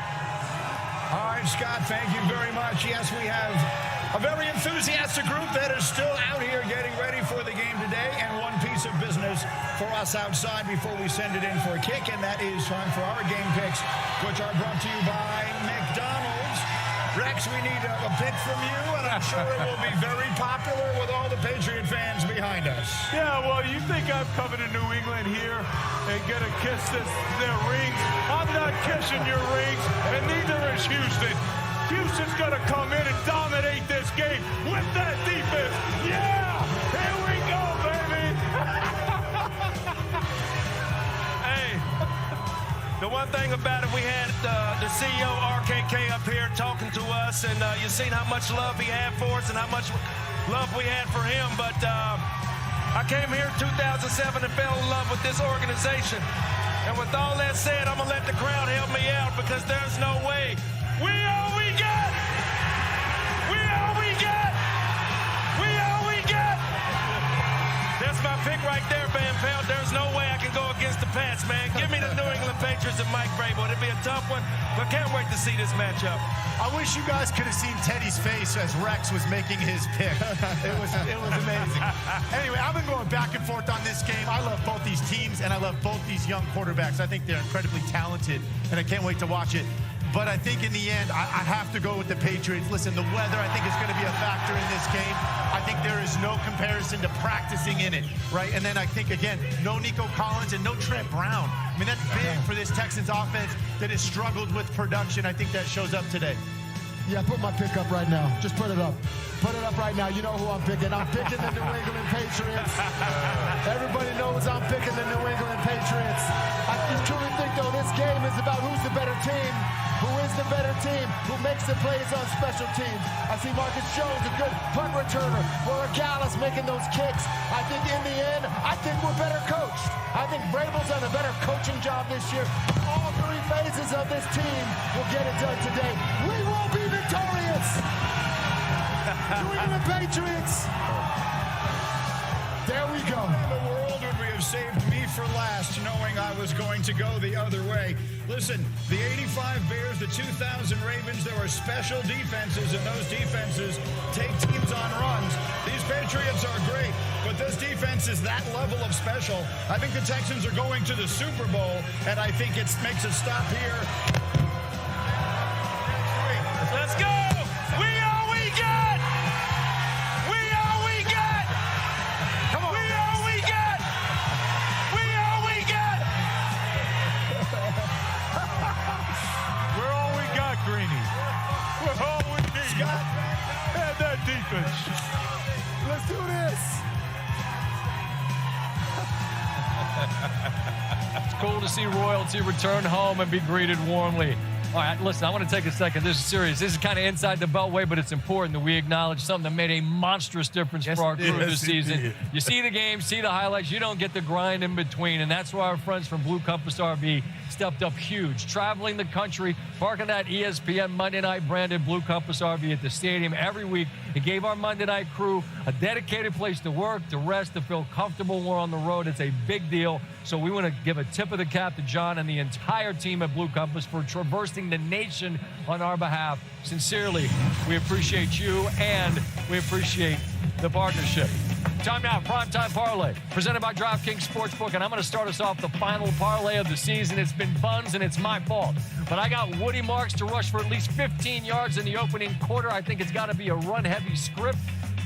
All right, Scott, thank you very much. Yes, we have a very enthusiastic group that is still out here getting ready for the game today, and one piece of business for us outside before we send it in for a kick, and that is time for our game picks, which are brought to you by McDonald's. Rex, we need a pick from you, and I'm sure it will be very popular with all the Patriot fans behind us. Yeah, well, you think I'm coming to New England here and gonna kiss their rings? I'm not kissing your rings, and neither is Houston. Houston's gonna come in and dominate this game with that defense. Yeah, here we go, baby. Hey, the one thing about it, we had the CEO RKK up here talking to us, and you've seen how much love he had for us and how much love we had for him. But I came here in 2007 and fell in love with this organization. And with all that said, I'm going to let the crowd help me out, because there's no way. We all we got! We all we got! We all we got! Belt, there's no way I can go against the Pats, man. Give me the New England Patriots and Mike Vrabel. It'll be a tough one, but can't wait to see this matchup. I wish you guys could have seen Teddy's face as Rex was making his pick. It was amazing. Anyway, I've been going back and forth on this game. I love both these teams, and I love both these young quarterbacks. I think they're incredibly talented, and I can't wait to watch it. But I think in the end, I have to go with the Patriots. Listen, the weather, I think, is going to be a factor in this game. I think there is no comparison to practicing in it, right? And then I think, again, no Nico Collins and no Trent Brown. I mean, that's big for this Texans offense that has struggled with production. I think that shows up today. Yeah, put my pick up right now. Just put it up. Put it up right now. You know who I'm picking. I'm picking the New England Patriots. Everybody knows I'm picking the New England Patriots. I truly think, though, this game is about who's the better team. Who is the better team? Who makes the plays on special teams? I see Marcus Jones, a good punt returner. Or Gallus making those kicks. I think in the end, I think we're better coached. I think Vrabel's done a better coaching job this year. All three phases of this team will get it done today. We will be victorious. New England Patriots. There we go. In the world would we have saved me for last, knowing I was going to go the other way. Listen, the 85 Bears, the 2000 Ravens, there were special defenses, and those defenses take teams on runs. These Patriots are great, but this defense is that level of special. I think the Texans are going to the Super Bowl, and I think it makes a stop here. Let's go! We all we got! We all we got! Come on! We all we got! We all we got! We're all we got, Greeny. We're all we need. Scott, and that defense. Let's do this. It's cool to see royalty return home and be greeted warmly. All right, listen, I want to take a second. This is serious. This is kind of inside the Beltway, but it's important that we acknowledge something that made a monstrous difference for our crew this season. You see the game, see the highlights. You don't get the grind in between, and that's why our friends from Blue Compass RV stepped up huge, traveling the country, parking that ESPN Monday Night branded Blue Compass RV at the stadium every week. It gave our Monday Night crew a dedicated place to work, to rest, to feel comfortable when we're on the road. It's a big deal. So we want to give a tip of the cap to John and the entire team at Blue Compass for traversing the nation on our behalf. Sincerely, we appreciate you and we appreciate the partnership. Time now, Primetime Parlay, presented by DraftKings Sportsbook, and I'm going to start us off the final parlay of the season. It's been Buns, and it's my fault. But I got Woody Marks to rush for at least 15 yards in the opening quarter. I think it's got to be a run-heavy script.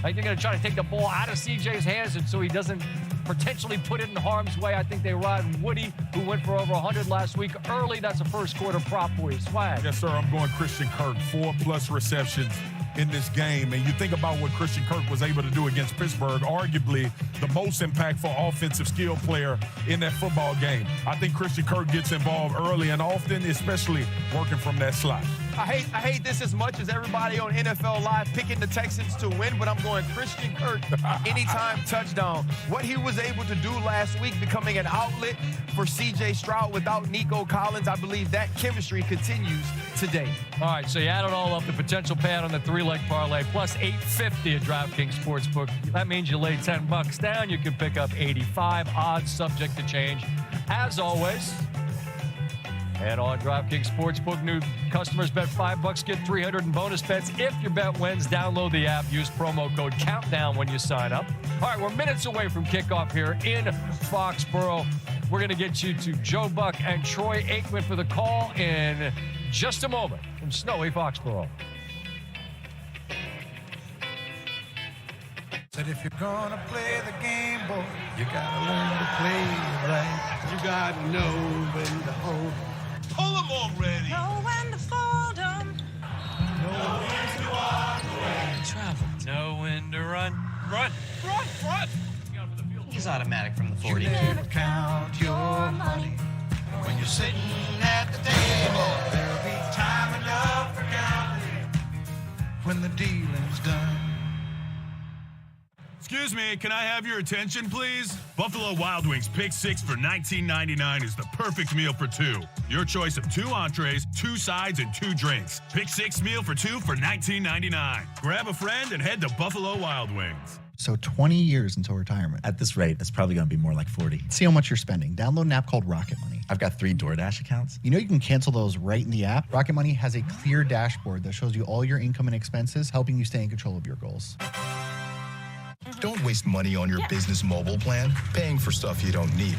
I think they're going to try to take the ball out of CJ's hands and so he doesn't potentially put it in harm's way. I think they ride Woody, who went for over 100 last week early. That's a first quarter prop for you. Swag. Yes, sir. I'm going Christian Kirk, 4+ receptions in this game. And you think about what Christian Kirk was able to do against Pittsburgh, arguably the most impactful offensive skill player in that football game. I think Christian Kirk gets involved early and often, especially working from that slot. I hate this as much as everybody on NFL Live picking the Texans to win, but I'm going Christian Kirk anytime touchdown. What he was able to do last week, becoming an outlet for C.J. Stroud without Nico Collins, I believe that chemistry continues today. All right, so you add it all up, the potential payout on the three-leg parlay, plus $850 at DraftKings Sportsbook. That means you lay $10 down, you can pick up 85 odds subject to change. As always, and on DraftKings Sportsbook, new customers bet $5, get $300 in bonus bets. If your bet wins, download the app, use promo code COUNTDOWN when you sign up. All right, we're minutes away from kickoff here in Foxborough. We're going to get you to Joe Buck and Troy Aikman for the call in just a moment from snowy Foxborough. Said if you're gonna play the game, boy, you gotta learn to play it right. You gotta know when to hold. Pull them already. Know when to fold 'em. Know when to walk away. Travel. Know when to run. Run, run, run. He's automatic from the 40. You never count your money when you're sitting at the table. There'll be time enough for counting when the dealing's done. Excuse me, can I have your attention, please? Buffalo Wild Wings Pick 6 for $19.99 is the perfect meal for two. Your choice of 2 entrees, 2 sides, and 2 drinks. Pick 6 meal for 2 for $19.99. Grab a friend and head to Buffalo Wild Wings. So 20 years until retirement. At this rate, it's probably going to be more like 40. See how much you're spending. Download an app called Rocket Money. I've got 3 DoorDash accounts. You know you can cancel those right in the app? Rocket Money has a clear dashboard that shows you all your income and expenses, helping you stay in control of your goals. Don't waste money on your business mobile plan, paying for stuff you don't need.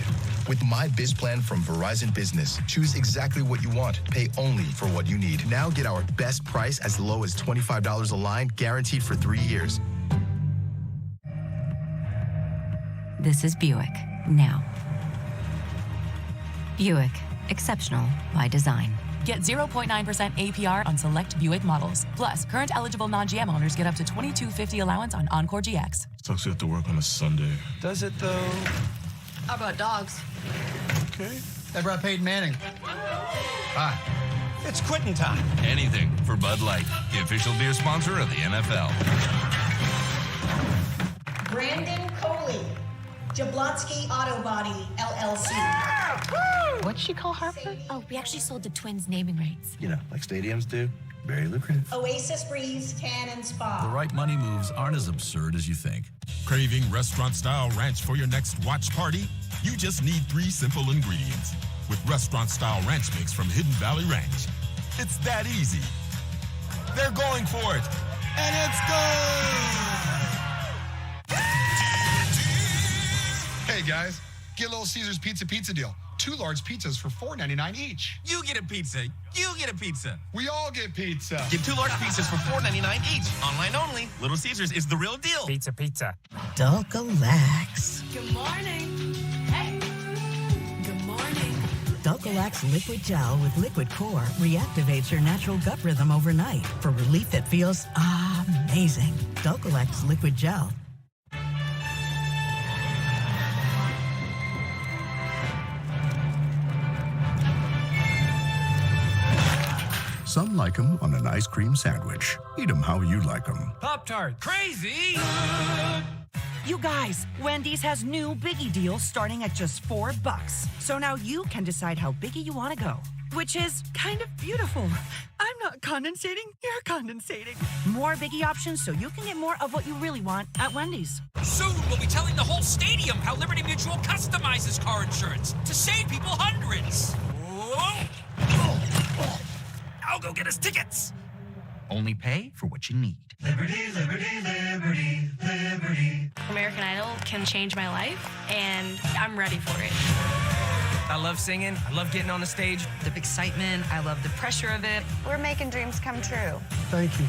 With My Biz Plan from Verizon Business, choose exactly what you want. Pay only for what you need. Now get our best price as low as $25 a line, guaranteed for 3 years. This is Buick, now. Buick, exceptional by design. Get 0.9% APR on select Buick models. Plus, current eligible non-GM owners get up to $22.50 allowance on Encore GX. Sucks you have to work on a Sunday. Does it, though? How about dogs? Okay. I brought Peyton Manning. Hi. It's quitting time. Anything for Bud Light, the official beer sponsor of the NFL. Brandon Coley, Jablotsky Auto Body, LLC. What'd she call Harper? Oh, we actually sold the Twins naming rights. You know, like stadiums do. Very lucrative. Oasis Breeze Tan and Spa. The right money moves aren't as absurd as you think. Craving restaurant-style ranch for your next watch party? You just need 3 simple ingredients. With restaurant-style ranch mix from Hidden Valley Ranch. It's that easy. They're going for it. And it's good! Hey, guys. Get Little Caesars Pizza deal. 2 large pizzas for $4.99 each. You get a pizza. You get a pizza. We all get pizza. Get 2 large pizzas for $4.99 each. Online only. Little Caesars is the real deal. Pizza. Dulcolax. Good morning. Hey. Good morning. Dulcolax Liquid Gel with Liquid Core reactivates your natural gut rhythm overnight for relief that feels amazing. Dulcolax Liquid Gel. Some like them on an ice cream sandwich. Eat them how you like them. Pop-Tart. Crazy! You guys, Wendy's has new Biggie deals starting at just $4. So now you can decide how Biggie you want to go, which is kind of beautiful. I'm not condensating, you're condensating. More Biggie options so you can get more of what you really want at Wendy's. Soon we'll be telling the whole stadium how Liberty Mutual customizes car insurance to save people hundreds. Whoa. I'll go get us tickets. Only pay for what you need. Liberty, liberty, liberty, liberty. American Idol can change my life, and I'm ready for it. I love singing. I love getting on the stage. The excitement. I love the pressure of it. We're making dreams come true. Thank you.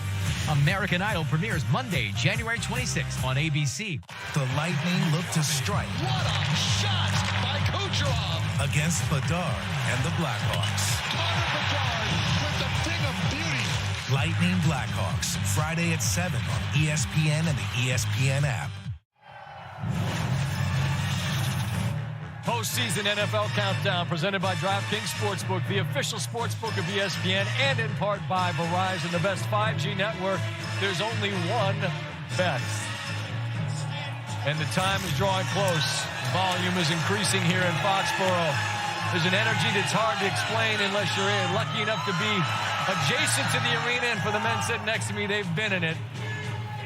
American Idol premieres Monday, January 26th on ABC. The Lightning look to strike. What a shot by Kucherov. Against Bedard and the Blackhawks. Connor Bedard with the thing of beauty. Lightning Blackhawks, Friday at 7 on ESPN and the ESPN app. Postseason NFL Countdown presented by DraftKings Sportsbook, the official sportsbook of ESPN, and in part by Verizon, the best 5G network. There's only one bet. And the time is drawing close. Volume is increasing here in Foxborough. There's an energy that's hard to explain unless you're lucky enough to be adjacent to the arena, and for the men sitting next to me, they've been in it.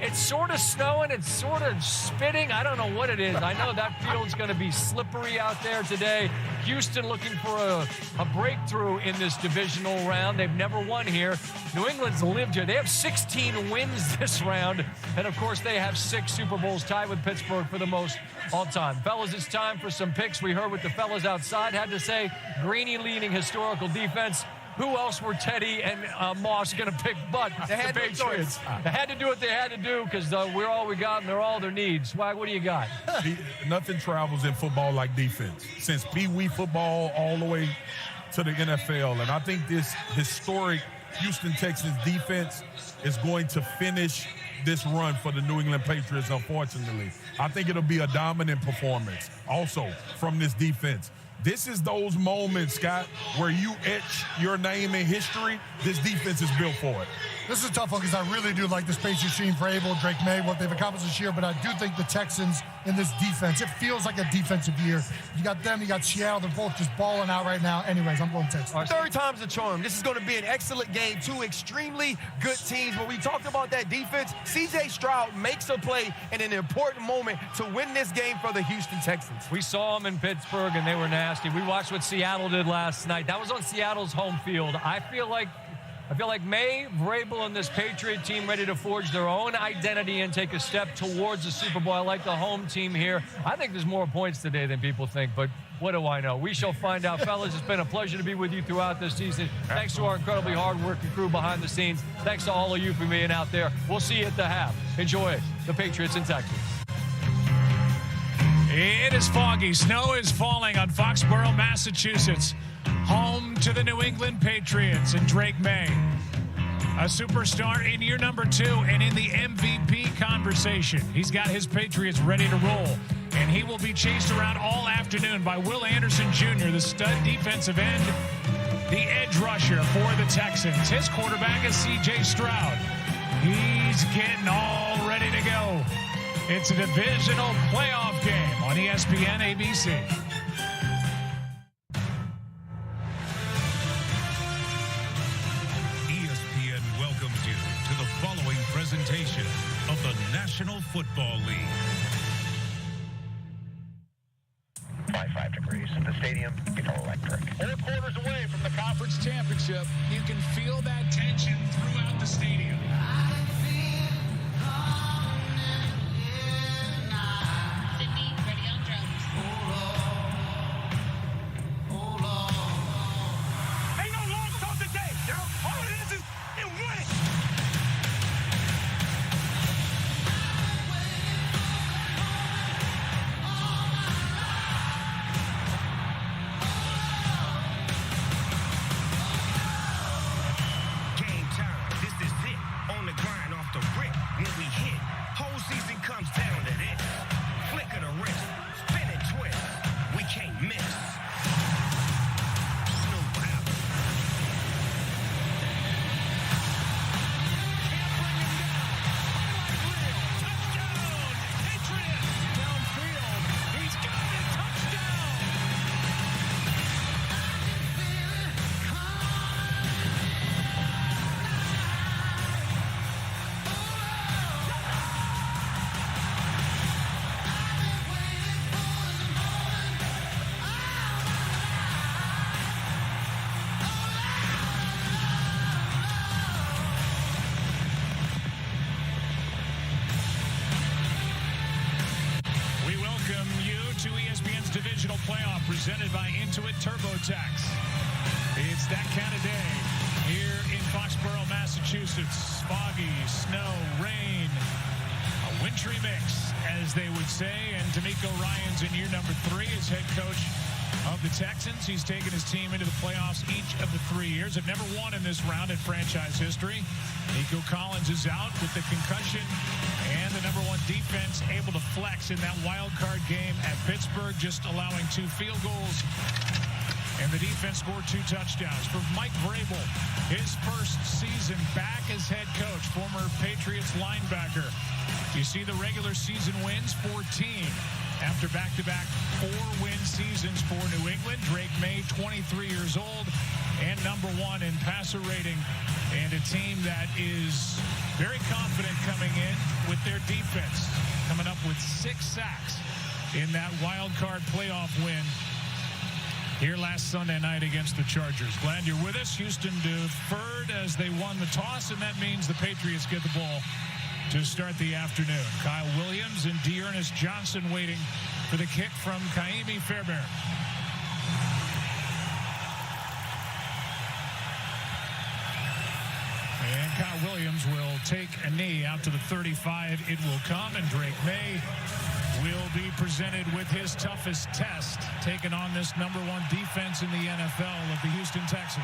It's sort of snowing, it's sort of spitting. I don't know what it is. I know that field's going to be slippery out there today. Houston looking for a breakthrough in this divisional round. They've never won here. New England's lived here. They have 16 wins this round. And, of course, they have 6 Super Bowls, tied with Pittsburgh for the most all time. Fellas, it's time for some picks. We heard what the fellas outside had to say. Greeny leading historical defense. Who else were Teddy and Moss going to pick but the Patriots? They had to do what they had to do because we're all we got and they're all their needs. Swag, what do you got? Nothing travels in football like defense. Since Pee Wee football all the way to the NFL. And I think this historic Houston Texans defense is going to finish this run for the New England Patriots, unfortunately. I think it'll be a dominant performance also from this defense. This is those moments, Scott, where you etch your name in history. This defense is built for it. This is a tough one because I really do like the space you're seeing for Abel, Drake Maye, what they've accomplished this year, but I do think the Texans in this defense, it feels like a defensive year. You got them, you got Seattle, they're both just balling out right now. Anyways, I'm going Texans. Third time's the charm. This is going to be an excellent game. Two extremely good teams. When we talked about that defense, C.J. Stroud makes a play in an important moment to win this game for the Houston Texans. We saw them in Pittsburgh, and they were nasty. We watched what Seattle did last night. That was on Seattle's home field. I feel like Maye, Vrabel, and this Patriot team ready to forge their own identity and take a step towards the Super Bowl. I like the home team here. I think there's more points today than people think, but what do I know? We shall find out. Fellas, it's been a pleasure to be with you throughout this season. Thanks to our incredibly hard-working crew behind the scenes. Thanks to all of you for being out there. We'll see you at the half. Enjoy the Patriots in Texas. It is foggy. Snow is falling on Foxborough, Massachusetts. Home to the New England Patriots and Drake Maye. A superstar in year number 2 and in the MVP conversation. He's got his Patriots ready to roll, and he will be chased around all afternoon by Will Anderson Jr., the stud defensive end, the edge rusher for the Texans. His quarterback is C.J. Stroud. He's getting all ready to go. It's a divisional playoff game on ESPN ABC. ESPN welcomes you to the following presentation of the National Football League. 5 degrees. The stadium is electric. 4 quarters away from the conference championship. You can feel that tension throughout the stadium. Presented by Intuit TurboTax. It's that kind of day here in Foxborough, Massachusetts. Foggy, snow, rain, a wintry mix, as they would say. And D'Amico Ryans in year number 3 as head coach of the Texans. He's taken his team into the playoffs each of the 3 years. Have never won in this round in franchise history. Nico Collins is out with the concussion, and the number 1 defense able to flex in that wild card game at Pittsburgh, just allowing 2 field goals. And the defense scored 2 touchdowns. For Mike Vrabel, his first season back as head coach, former Patriots linebacker. You see the regular season wins, 14. After back-to-back 4-win seasons for New England, Drake Maye, 23 years old, and number 1 in passer rating. And a team that is very confident coming in with their defense, coming up with 6 sacks in that wild card playoff win here last Sunday night against the Chargers. Glad you're with us. Houston deferred as they won the toss, and that means the Patriots get the ball to start the afternoon. Kyle Williams and Dearness Johnson waiting for the kick from Kaimi Fairbairn. And Kyle Williams will take a knee out to the 35. It will come, and Drake Maye will be presented with his toughest test, taking on this number 1 defense in the NFL of the Houston Texans.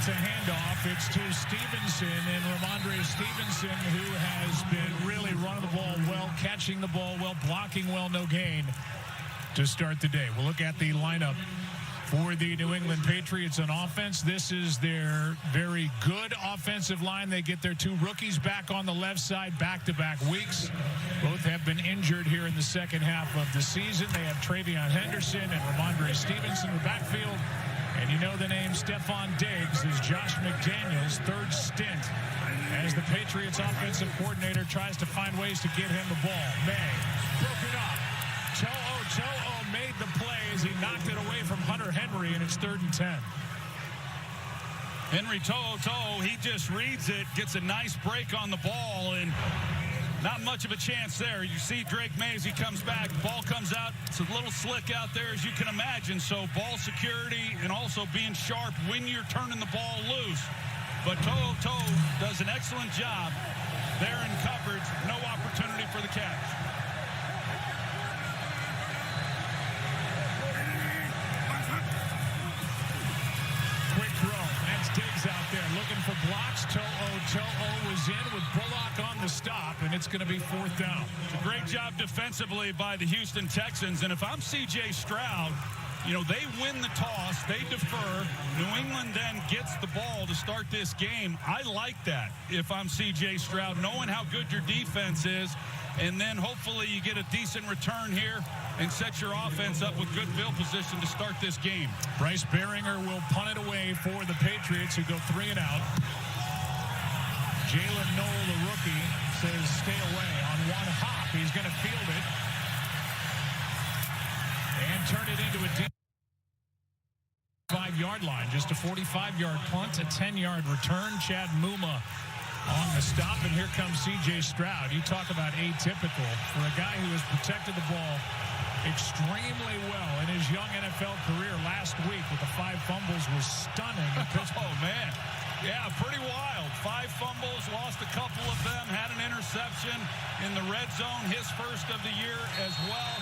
It's a handoff. It's to Stevenson, and Rhamondre Stevenson, who has been really running the ball well, catching the ball well, blocking well, no gain to start the day. We'll look at the lineup for the New England Patriots on offense. This is their very good offensive line. They get their two rookies back on the left side back-to-back weeks. Both have been injured here in the second half of the season. They have Travion Henderson and Rhamondre Stevenson in the backfield. And you know the name Stephon Diggs is Josh McDaniels' third stint as the Patriots offensive coordinator tries to find ways to get him the ball. Maye broke it up. To'o made the play as he knocked it away from Hunter Henry, and it's 3rd and 10. Henry To'o, he just reads it, gets a nice break on the ball, and not much of a chance there. You see Drake Maye as he comes back. Ball comes out. It's a little slick out there, as you can imagine. So ball security and also being sharp when you're turning the ball loose. But To'o does an excellent job there in coverage. No opportunity for the catch. Quick throw. That's Diggs out there looking for blocks. To'o was in with Bullock on the stop, and it's going to be 4th down. It's a great job defensively by the Houston Texans. And if I'm C.J. Stroud, you know, they win the toss, they defer. New England then gets the ball to start this game. I like that if I'm C.J. Stroud, knowing how good your defense is. And then hopefully you get a decent return here and set your offense up with good field position to start this game. Bryce Baringer will punt it away for the Patriots, who go 3 and out. Jalen Noel, the rookie, says stay away on one hop. He's going to field it and turn it into a deep 5-yard line. Just a 45-yard punt, a 10-yard return. Chad Muma on the stop, and here comes C.J. Stroud. You talk about atypical for a guy who has protected the ball extremely well in his young NFL career. Last week with the 5 fumbles was stunning. Oh, man. Yeah, pretty wild. 5 fumbles, lost a couple of them, had an interception in the red zone, his first of the year as well.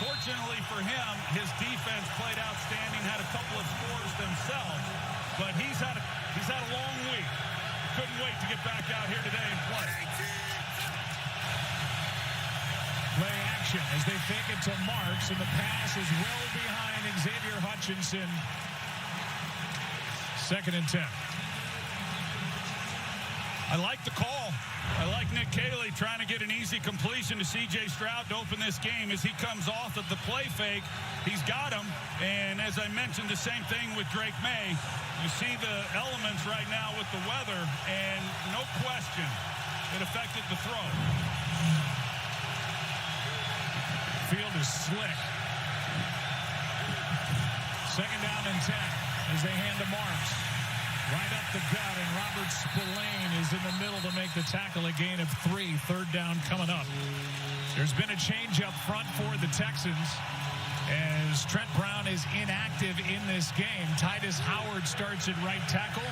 Fortunately for him, his defense played outstanding, had a couple of scores themselves, but he's had a long week. Couldn't wait to get back out here today and play. Play action as they fake it to Marks, and the pass is well behind Xavier Hutchinson. 2nd and 10. I like the call. I like Nick Caley trying to get an easy completion to C.J. Stroud to open this game. As he comes off of the play fake, he's got him. And as I mentioned, the same thing with Drake Maye. You see the elements right now with the weather, and no question it affected the throw. Field is slick. 2nd down and 10 as they hand to Marks. Right up the gut, and Robert Spillane is in the middle to make the tackle. A gain of 3. 3rd down coming up. There's been a change up front for the Texans as Trent Brown is inactive in this game. Titus Howard starts at right tackle.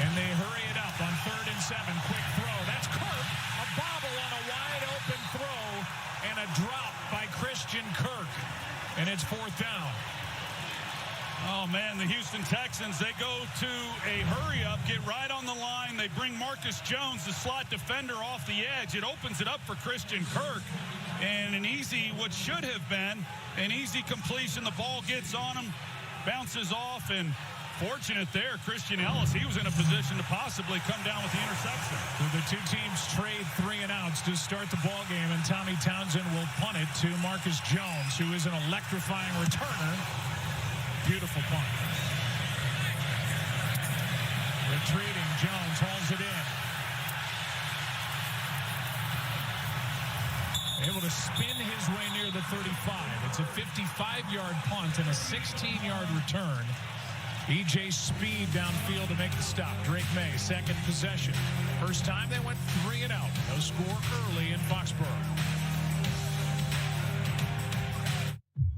And they hurry it up on 3rd and 7. Quick throw. That's Kirk. A bobble on a wide open throw and a drop by Christian Kirk. And it's 4th down. Oh, man, the Houston Texans, they go to a hurry-up, get right on the line. They bring Marcus Jones, the slot defender, off the edge. It opens it up for Christian Kirk. And an easy, what should have been, an easy completion. The ball gets on him, bounces off, and fortunate there, Christian Ellis, he was in a position to possibly come down with the interception. So the two teams trade 3 and outs to start the ball game, and Tommy Townsend will punt it to Marcus Jones, who is an electrifying returner. Beautiful punt. Retreating, Jones hauls it in. Able to spin his way near the 35. It's a 55-yard punt and a 16-yard return. E.J. Speed downfield to make the stop. Drake Maye, 2nd possession. First time they went 3 and out. No score early in Foxborough.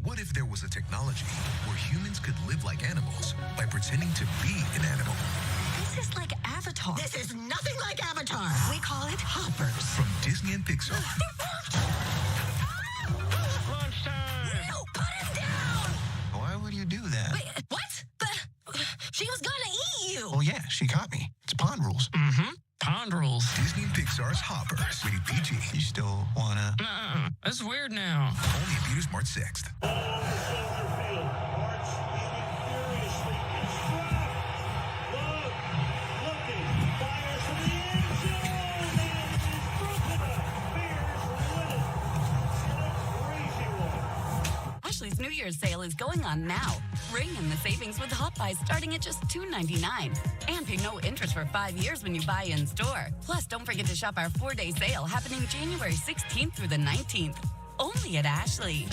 What if there was a technology where humans could live like animals by pretending to be an animal? This is like Avatar. This is nothing like Avatar. We call it hoppers. From Disney and Pixar. Lunchtime. No, put him down. Why would you do that? Wait, what? She was gonna She caught me. It's pond rules. Mm-hmm. Pond rules. Disney and Pixar's Hoppers. Rated PG. You still wanna? That's weird now. Only at theaters March 6th. Ashley's New Year's sale is going on now. Ring in the savings with Hot Buy starting at just $2.99. And pay no interest for 5 years when you buy in store. Plus, don't forget to shop our 4-day sale happening January 16th through the 19th. Only at Ashley.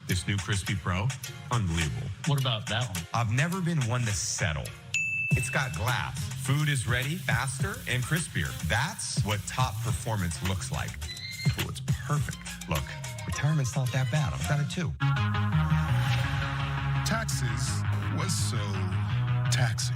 This new Crispy Pro, unbelievable. What about that one? I've never been one to settle. It's got glass. Food is ready, faster, and crispier. That's what top performance looks like. Oh, it's perfect. Look, retirement's not that bad. I've got it too. Taxes was so taxing.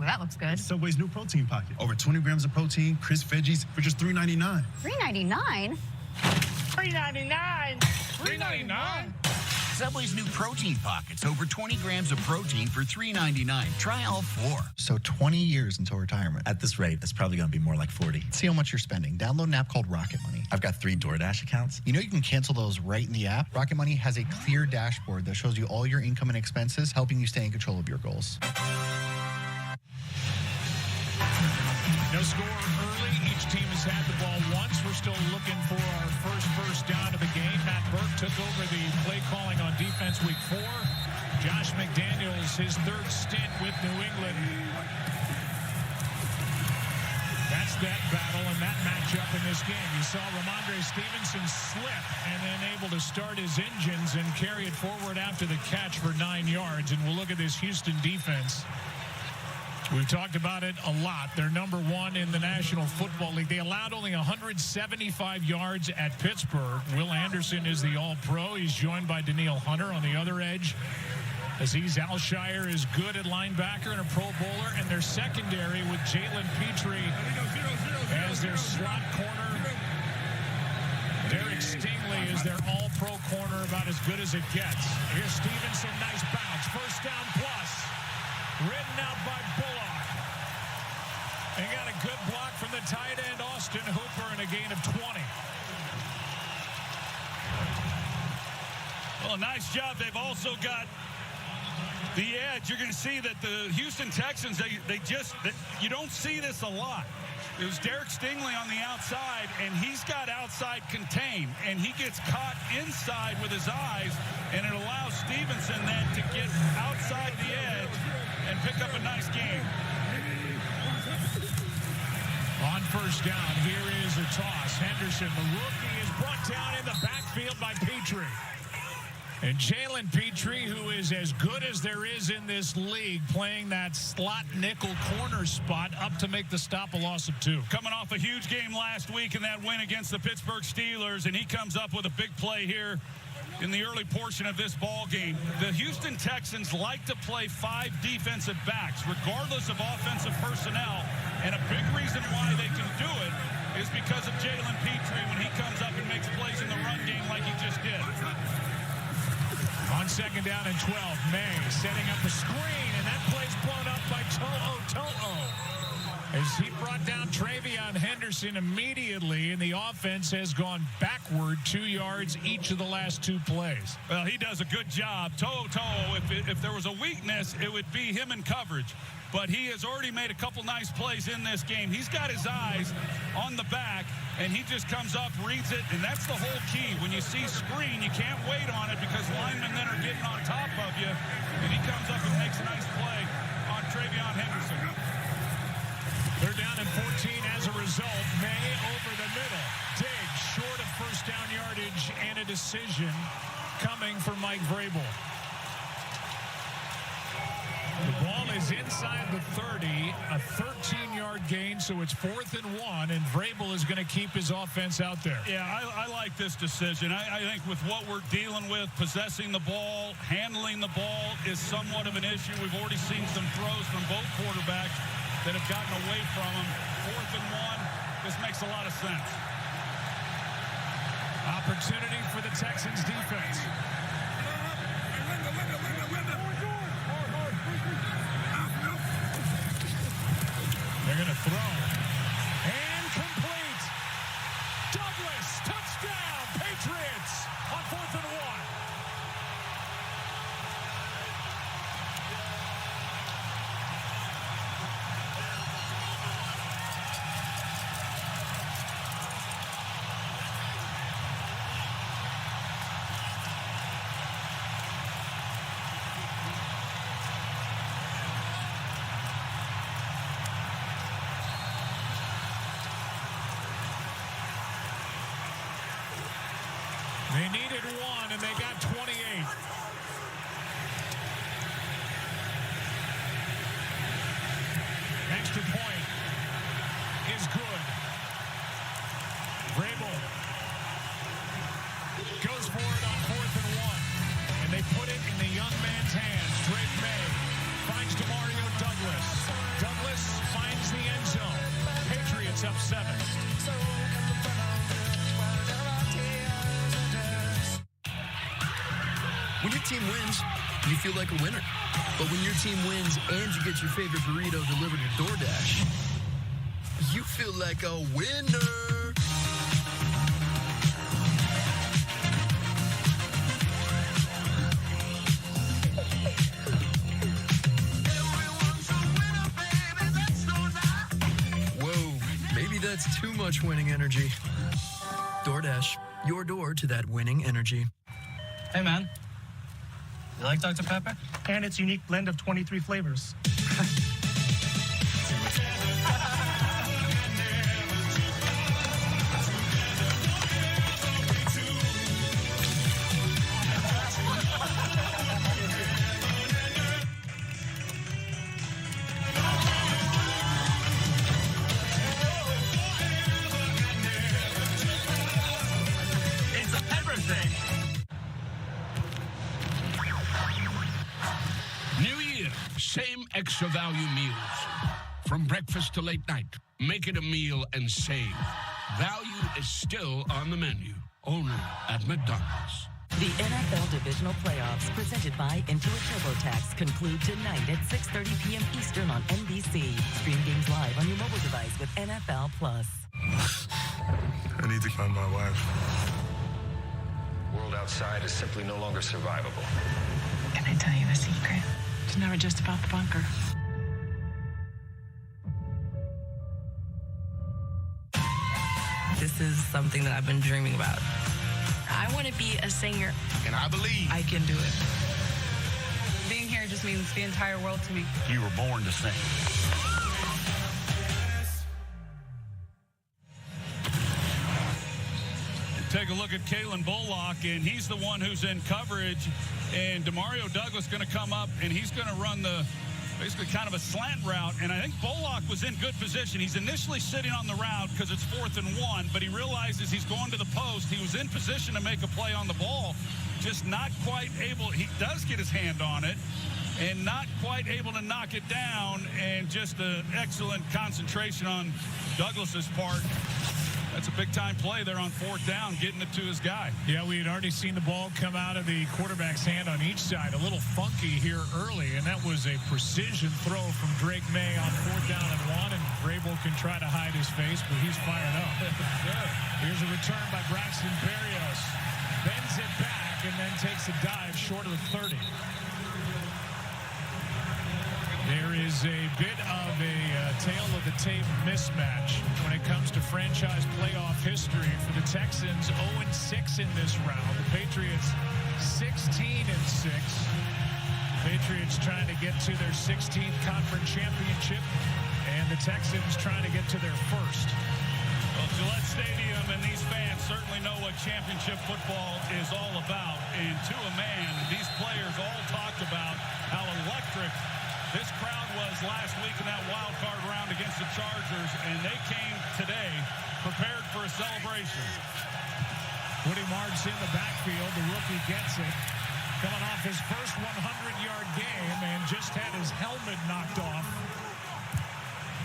That looks good. Subway's new protein pocket. Over 20 grams of protein, crisp veggies for just $3.99. $3.99? $3.99? $3.99? Subway's new protein pockets. Over 20 grams of protein for $3.99. Try all 4. So 20 years until retirement. At this rate, it's probably going to be more like 40. See how much you're spending. Download an app called Rocket Money. I've got 3 DoorDash accounts. You know you can cancel those right in the app? Rocket Money has a clear dashboard that shows you all your income and expenses, helping you stay in control of your goals. No score early. Each team has had the ball once. We're still looking for our first down of the game. Matt Burke took over the play calling on defense week 4. Josh McDaniels, his 3rd stint with New England. That's that battle and that matchup in this game. You saw Rhamondre Stevenson slip and then able to start his engines and carry it forward after the catch for 9 yards. And we'll look at this Houston defense. We've talked about it a lot. They're number 1 in the National Football League. They allowed only 175 yards at Pittsburgh. Will Anderson is the All-Pro. He's joined by Danielle Hunter on the other edge. Aziz Alshire is good at linebacker and a Pro Bowler. And their secondary with Jalen Petrie as their slot corner. Derek Stingley is their All-Pro corner, about as good as it gets. Here's Stevenson, nice bounce. First down plus. Ridden out by Bullock. And got a good block from the tight end, Austin Hooper, and a gain of 20. Well, a nice job. They've also got the edge. You're going to see that the Houston Texans, you don't see this a lot. It was Derek Stingley on the outside, and he's got outside contained, and he gets caught inside with his eyes, and it allows Stevenson then to get outside the edge and pick up a nice game. On first down, here is a toss. Henderson, the rookie, is brought down in the backfield by Petrie. And Jalen Petrie, who is as good as there is in this league, playing that slot nickel corner spot up to make the stop, a loss of 2. Coming off a huge game last week in that win against the Pittsburgh Steelers, and he comes up with a big play here in the early portion of this ball game. The Houston Texans like to play 5 defensive backs, regardless of offensive personnel, and a big reason why they can do it is because of Jalen Petrie when he comes up and makes plays in the run game like he just did. On second down and 12, Maye setting up a screen, and that play's blown up by To'o. As he brought down Travion Henderson immediately, and the offense has gone backward 2 yards each of the last 2 plays. Well, he does a good job. To'o, if there was a weakness, it would be him in coverage. But he has already made a couple nice plays in this game. He's got his eyes on the back, and he just comes up, reads it, and that's the whole key. When you see screen, you can't wait on it because linemen then are getting on top of you, and he comes up and makes a nice play on Travion Henderson. They're down in 14 as a result. Maye over the middle. Diggs short of first down yardage and a decision coming for Mike Vrabel. The ball is inside the 30, a 13-yard gain, so it's 4th and 1, and Vrabel is going to keep his offense out there. Yeah, I like this decision. I think with what we're dealing with, possessing the ball, handling the ball is somewhat of an issue. We've already seen some throws from both quarterbacks that have gotten away from him. 4th and 1, this makes a lot of sense. Opportunity for the Texans defense. They're going to throw. And complete. Douglas, touchdown, Patriots on 4th and 1. They needed 1, and they got 28. Extra point is good. Vrabel goes for it on 4th and 1, and they put it in the young man's hands. Drake Maye finds Demario Douglas. Douglas finds the end zone. Patriots up 7. When your team wins, you feel like a winner. But when your team wins and you get your favorite burrito delivered to DoorDash, you feel like a winner. Whoa, maybe that's too much winning energy. DoorDash, your door to that winning energy. Hey, man. You like Dr. Pepper? And its unique blend of 23 flavors. It's everything. New Year, same extra value meals. From breakfast to late night, make it a meal and save. Value is still on the menu, only at McDonald's. The NFL Divisional Playoffs, presented by Intuit TurboTax, conclude tonight at 6:30 p.m. Eastern on NBC. Stream games live on your mobile device with NFL Plus. I need to find my wife. The world outside is simply no longer survivable. Can I tell you a secret? It's never just about the bunker. This is something that I've been dreaming about. I want to be a singer. And I believe I can do it. Being here just means the entire world to me. you were born to sing. Take a look at Kayshon Boutte, and he's the one who's in coverage. And Demario Douglas going to come up, and he's going to run the basically kind of a slant route. And I think Boutte was in good position. He's initially sitting on the route because it's 4th and 1, but he realizes he's going to the post. He was in position to make a play on the ball, just not quite able. He does get his hand on it and not quite able to knock it down, and just an excellent concentration on Douglas's part. That's a big-time play there on 4th down, getting it to his guy. Yeah, we had already seen the ball come out of the quarterback's hand on each side. A little funky here early, and that was a precision throw from Drake Maye on 4th down and 1, and Vrabel can try to hide his face, but he's fired up. Here's a return by Braxton Berrios. Bends it back and then takes a dive short of the 30. There is a bit of a tail of the tape mismatch when it comes to franchise playoff history for the Texans. 0-6 in this round. The Patriots 16-6. Patriots trying to get to their 16th conference championship, and the Texans trying to get to their first. Well, Gillette Stadium and these fans certainly know what championship football is all about. And to a man, these players all talked about how electric this crowd was last week in that wild card round against the Chargers. celebration. Woody Marks in the backfield. The rookie gets it. Coming off his first 100-yard game and just had his helmet knocked off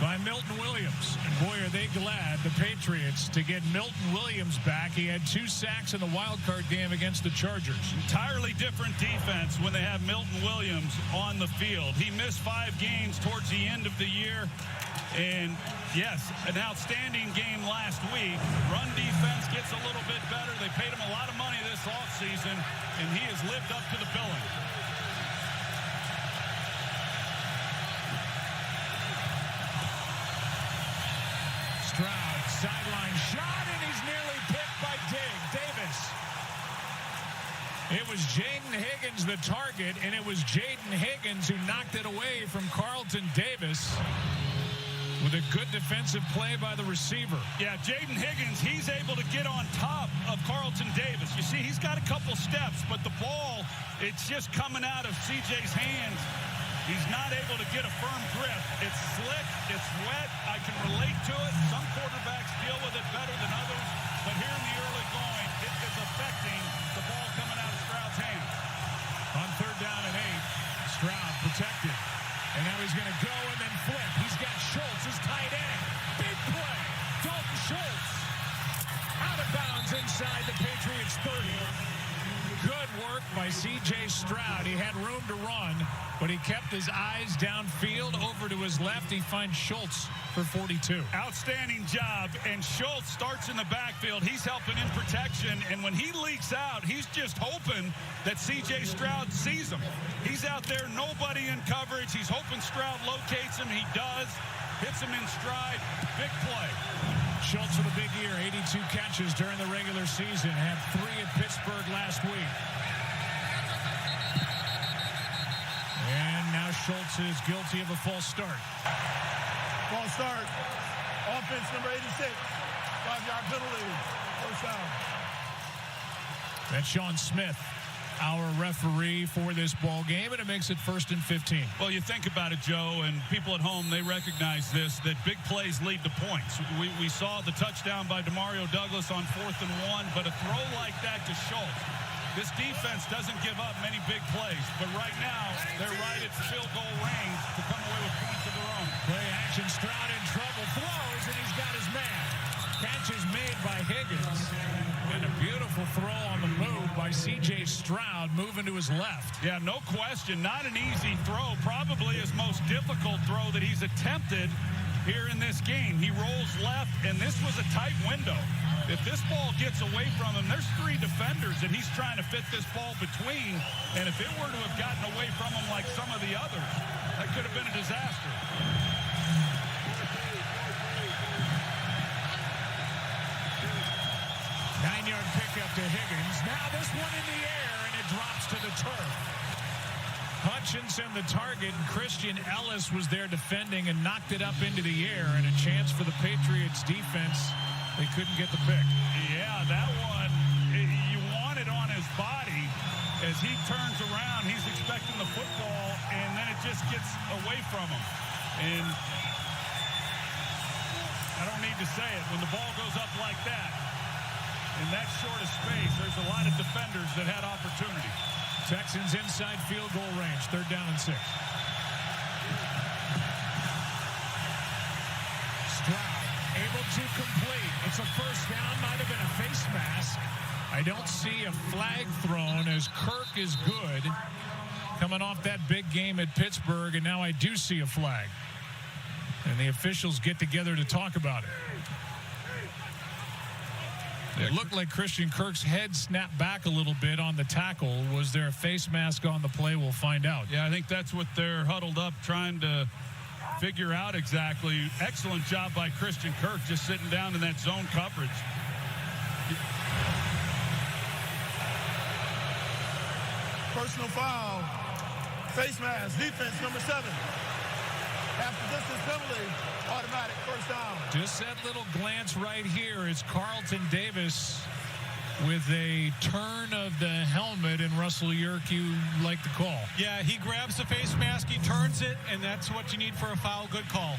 by Milton Williams. And boy, are they glad, the Patriots, to get Milton Williams back. He had 2 sacks in the wild card game against the Chargers. Entirely different defense when they have Milton Williams on the field. He missed 5 games towards the end of the year. And yes, an outstanding game last week. Run defense gets a little bit better. They paid him a lot of money this offseason, and he has lived up to the billing. Stroud, sideline shot, and he's nearly picked by Davis. It was Jayden Higgins the target, and it was Jayden Higgins who knocked it away from Carlton Davis with a good defensive play by the receiver. Yeah, Jayden Higgins, he's able to get on top of Carlton Davis. You see, he's got a couple steps, but the ball, it's just coming out of CJ's hands. He's not able to get a firm grip. It's slick, it's wet. I can relate to it. Some quarterbacks deal with it better than others, but here in the early going, it is affecting the ball coming out of Stroud's hands. On 3rd down and 8, Stroud protected. And now he's going to go and then flip. He's got Schultz, his tight end. Big play. Dalton Schultz. Out of bounds inside the Patriots 30. Good work by C.J. Stroud. He had room to run, but he kept his eyes downfield. Over to his left, he finds Schultz for 42. Outstanding job, and Schultz starts in the backfield. He's helping in protection, and when he leaks out, he's just hoping that C.J. Stroud sees him. He's out there, nobody in coverage. He's hoping Stroud locates him. He does. Hits him in stride. Big play. Schultz with a big year, 82 catches during the regular season. Had 3 at Pittsburgh last week. And now Schultz is guilty of a false start. False start. Offense number 86. 5-yard penalty. First down. That's Sean Smith, our referee for this ball game, and it makes it 1st and 15. Well, you think about it, Joe, and people at home, they recognize this, that big plays lead to points. We saw the touchdown by Demario Douglas on 4th and 1, but a throw like that to Schultz, this defense doesn't give up many big plays, but right now, they're right at field goal range to come away with points of their own. Play action, Stroud in trouble, throws, and he's got his man. Catch is made by Higgins. And a beautiful throw on the move by C.J. Stroud, moving to his left. Yeah, no question. Not an easy throw. Probably his most difficult throw that he's attempted here in this game. He rolls left, and this was a tight window. If this ball gets away from him, there's 3 defenders that he's trying to fit this ball between. And if it were to have gotten away from him like some of the others, that could have been a disaster. 9-yard pickup to Higgins. Now this one in the air, and it drops to the turf. Hutchinson the target, and Christian Ellis was there defending and knocked it up into the air, and a chance for the Patriots defense. They couldn't get the pick. Yeah, that one, you want it on his body. As he turns around, he's expecting the football, and then it just gets away from him. And I don't need to say it. When the ball goes up like that, in that short of space, there's a lot of defenders that had opportunity. Texans inside field goal range, 3rd down and 6. Stroud able to complete. It's a first down, might have been a face mask. I don't see a flag thrown as Kirk is good. Coming off that big game at Pittsburgh, and now I do see a flag. And the officials get together to talk about it. It looked like Christian Kirk's head snapped back a little bit on the tackle. Was there a face mask on the play? We'll find out. Yeah, I think that's what they're huddled up trying to figure out exactly. Excellent job by Christian Kirk just sitting down in that zone coverage. Personal foul. Face mask. Defense number 7. After distance penalty. Automatic first down. Just that little glance right here. It's Carlton Davis with a turn of the helmet, and Russell Yerk, you like the call. Yeah, he grabs the face mask, he turns it, and that's what you need for a foul. Good call.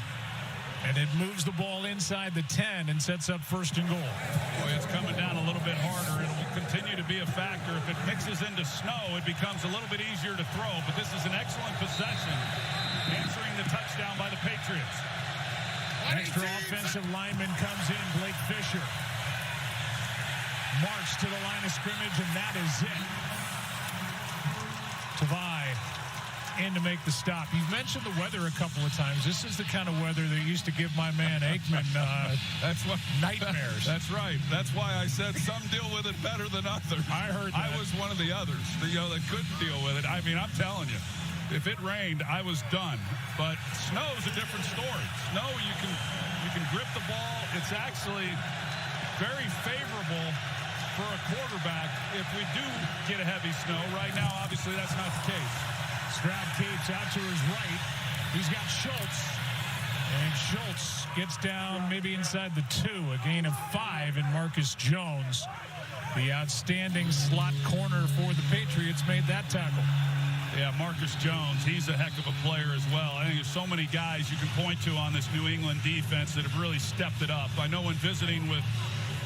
And it moves the ball inside the 10 and sets up 1st and goal. Boy, it's coming down a little bit harder. It will continue to be a factor. If it mixes into snow, it becomes a little bit easier to throw. But this is an excellent possession, answering the touchdown by the Patriots. Extra offensive lineman comes in, Blake Fisher. March to the line of scrimmage, and that is it. Tavai in to make the stop. You've mentioned the weather a couple of times. This is the kind of weather that used to give my man Aikman that's what nightmares. That's right. That's why I said some deal with it better than others. I heard that. I was one of the others, that couldn't deal with it. I mean, I'm telling you, if it rained, I was done. But snow is a different story. Snow, you can grip the ball. It's actually very favorable for a quarterback if we do get a heavy snow. Right now, obviously, that's not the case. Stroud keeps out to his right. He's got Schultz. And Schultz gets down maybe inside the 2. A gain of 5 in Marcus Jones. The outstanding slot corner for the Patriots made that tackle. Yeah, Marcus Jones, he's a heck of a player as well. I think there's so many guys you can point to on this New England defense that have really stepped it up. I know when visiting with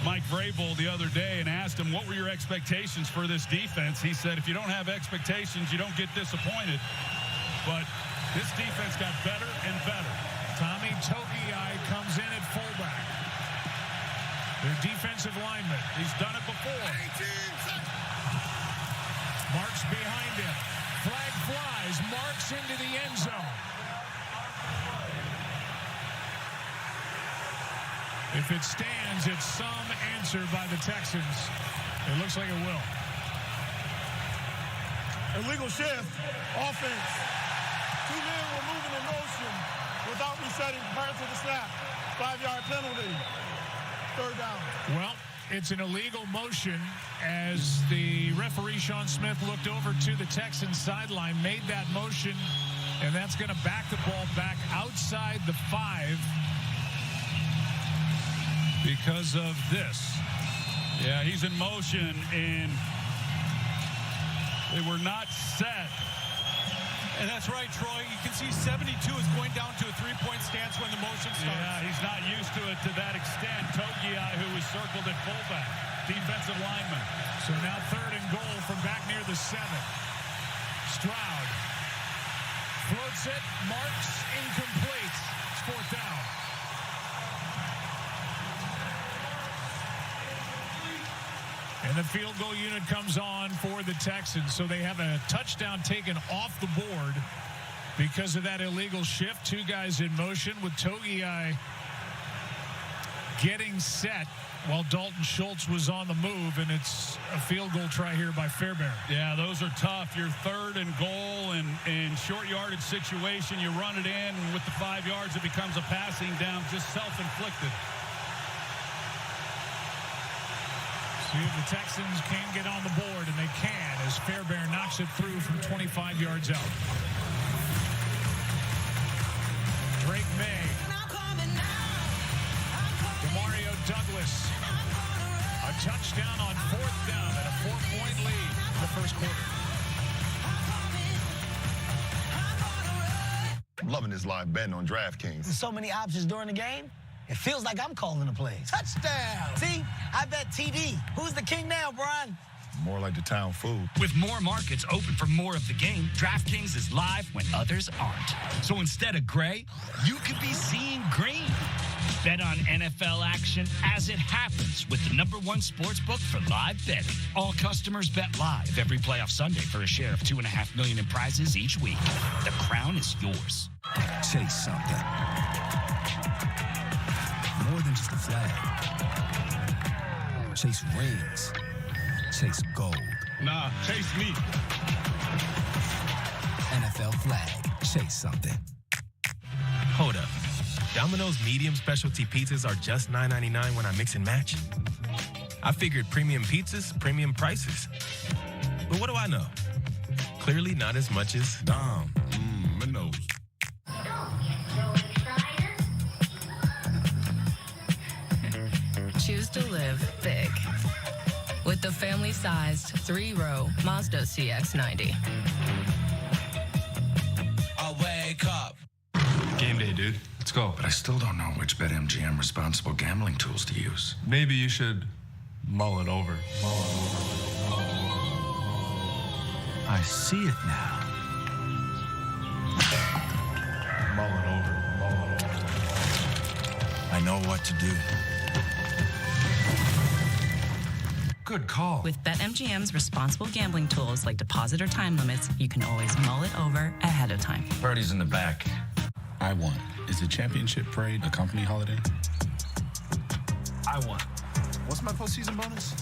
Mike Vrabel the other day and asked him, what were your expectations for this defense? He said, if you don't have expectations, you don't get disappointed. But this defense got better and better. Tommy Togiai comes in at fullback. Their defensive lineman. He's done it before. Marks behind him. Flag flies. Marks into the end zone. If it stands, it's some answer by the Texans. It looks like it will. Illegal shift. Offense. 2 men were moving in motion without resetting prior to the snap. 5-yard penalty. 3rd down. Well, it's an illegal motion as the referee, Sean Smith, looked over to the Texans sideline, made that motion, and that's going to back the ball back outside the 5 because of this. Yeah, he's in motion, and they were not set. And that's right, Troy. You can see 72 is going down to a 3-point stance when the motion starts. Yeah, he's not used to it to that extent. Togiai, who was circled at fullback, defensive lineman. So now 3rd and goal from back near the 7. Stroud floats it, marks, incomplete. It's 4th down. And the field goal unit comes on for the Texans. So they have a touchdown taken off the board because of that illegal shift. 2 guys in motion with Togiai getting set while Dalton Schultz was on the move. And it's a field goal try here by Fairbairn. Yeah, those are tough. You're 3rd and goal and short yardage situation. You run it in. And with the 5 yards, it becomes a passing down, just self-inflicted. See if the Texans can get on the board, and they can as Fairbairn knocks it through from 25 yards out. Drake Maye. Demario Douglas. A touchdown on 4th down and a 4-point lead in the first quarter. I'm loving this live betting on DraftKings. So many options during the game. It feels like I'm calling the plays. Touchdown! See? I bet TD. Who's the king now, Brian? More like the town fool. With more markets open for more of the game, DraftKings is live when others aren't. So instead of gray, you could be seeing green. Bet on NFL action as it happens with the #1 sportsbook for live betting. All customers bet live every playoff Sunday for a share of $2.5 million in prizes each week. The crown is yours. Chase something. More than just a flag. Chase rings. Chase gold. Nah, chase me. NFL flag. Chase something. Hold up. Domino's medium specialty pizzas are just $9.99 when I mix and match. I figured premium pizzas, premium prices. But what do I know? Clearly not as much as Dom. My nose. Choose to live big with the family-sized 3-row Mazda CX-90. I wake up. Game day, dude. Let's go. go. But I still don't know which BetMGM responsible gambling tools to use. Maybe you should mull it over. I see it now. Mull it over. I know what to do. Good call. With BetMGM's responsible gambling tools like deposit or time limits, you can always mull it over ahead of time. Party's in the back. I won. Is the championship parade a company holiday? I won. What's my postseason bonus?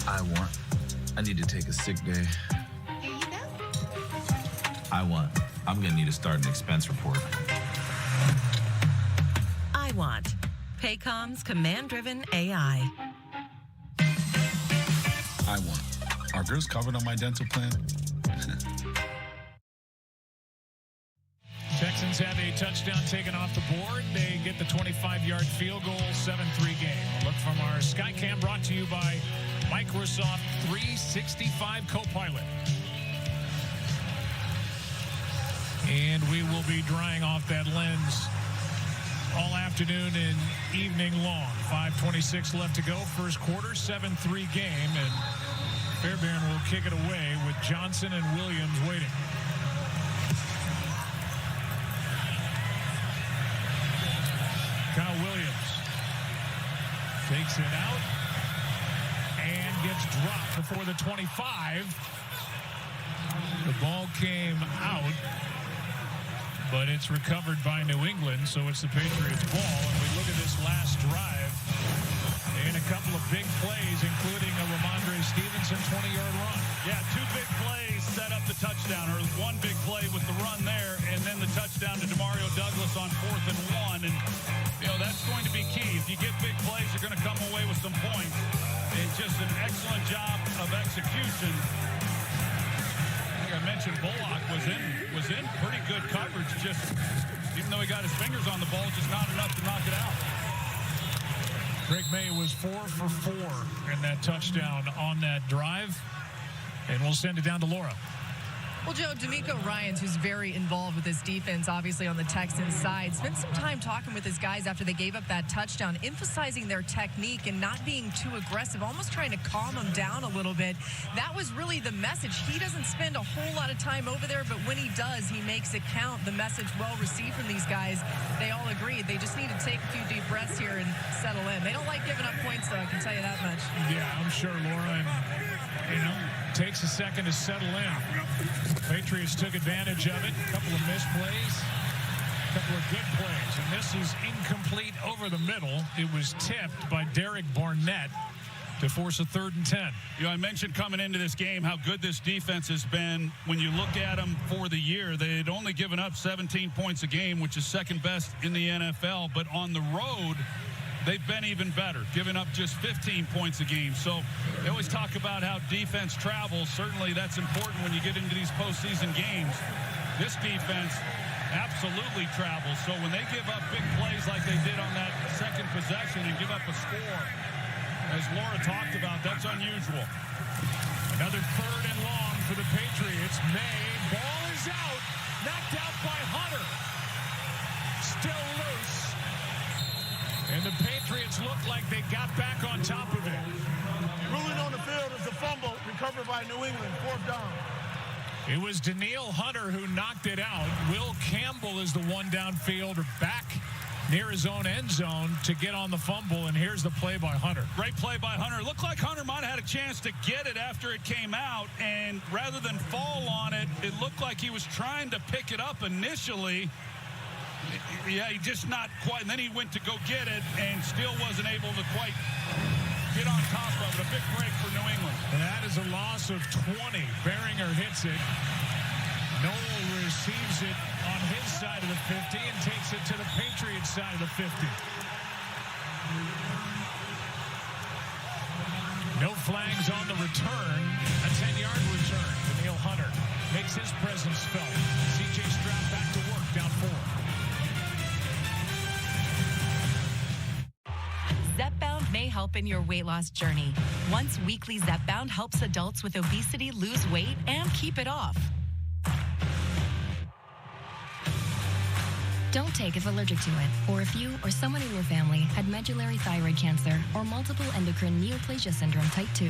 I won. I need to take a sick day. Here you go. I won. I'm gonna need to start an expense report. I want Paycom's command-driven AI. I won. Are girls covered on my dental plan? Texans have a touchdown taken off the board. They get the 25-yard field goal, 7-3 game. A look from our Skycam brought to you by Microsoft 365 Copilot. And we will be drying off that lens all afternoon and evening long. 5:26 left to go. First quarter, 7-3 game. And Fairbairn will kick it away with Johnson and Williams waiting. Kyle Williams takes it out and gets dropped before the 25. The ball came out, but it's recovered by New England, so it's the Patriots' ball. And we look at this last drive and a couple of big plays, including a Rhamondre Stevenson 20-yard run. Yeah, two big plays set up the touchdown, or one big play with the run there, and then the touchdown to Demario Douglas on 4th and 1. And, you know, that's going to be key. If you get big plays, you're going to come away with some points. It's just an excellent job of execution. Like I mentioned, Bullock was in pretty good coverage, just even though he got his fingers on the ball, just not enough to knock it out. Drake Maye was 4 for 4 in that touchdown on that drive. And we'll send it down to Laura. Well, Joe, D'Amico Ryans, who's very involved with this defense, obviously on the Texans side, spent some time talking with his guys after they gave up that touchdown, emphasizing their technique and not being too aggressive, almost trying to calm them down a little bit. That was really the message. He doesn't spend a whole lot of time over there, but when he does, he makes it count. The message well received from these guys. They all agreed. They just need to take a few deep breaths here and settle in. They don't like giving up points, though, I can tell you that much. Yeah, I'm sure, Laura. And, takes a second to settle in. Patriots took advantage of it. A couple of missed plays, a couple of good plays. And this is incomplete over the middle. It was tipped by Derek Barnett to force a 3rd and 10. You know, I mentioned coming into this game how good this defense has been. When you look at them for the year, they had only given up 17 points a game, which is second best in the NFL. But on the road, they've been even better, giving up just 15 points a game. So they always talk about how defense travels. Certainly that's important when you get into these postseason games. This defense absolutely travels. So when they give up big plays like they did on that second possession and give up a score, as Laura talked about, that's unusual. Another 3rd and long for the Patriots. Maye, ball is out, knocked out by Hunter. Still loose. And the Patriots look like they got back on top of it. Ruling on the field is a fumble recovered by New England, 4th down. It was Danielle Hunter who knocked it out. Will Campbell is the one downfield or back near his own end zone to get on the fumble, and here's the play by Hunter. Great play by Hunter. It looked like Hunter might have had a chance to get it after it came out, and rather than fall on it, it looked like he was trying to pick it up initially. Yeah, he just not quite, and then he went to go get it and still wasn't able to quite get on top of it. A big break for New England. And that is a loss of 20. Behringer hits it. Noel receives it on his side of the 50 and takes it to the Patriots side of the 50. No flags on the return. A 10-yard return. Danielle Hunter makes his presence felt. C.J. Stroud back to work, down 4. Zepbound may help in your weight loss journey. Once weekly Zepbound helps adults with obesity lose weight and keep it off. Don't take if allergic to it, or if you or someone in your family had medullary thyroid cancer or multiple endocrine neoplasia syndrome type 2.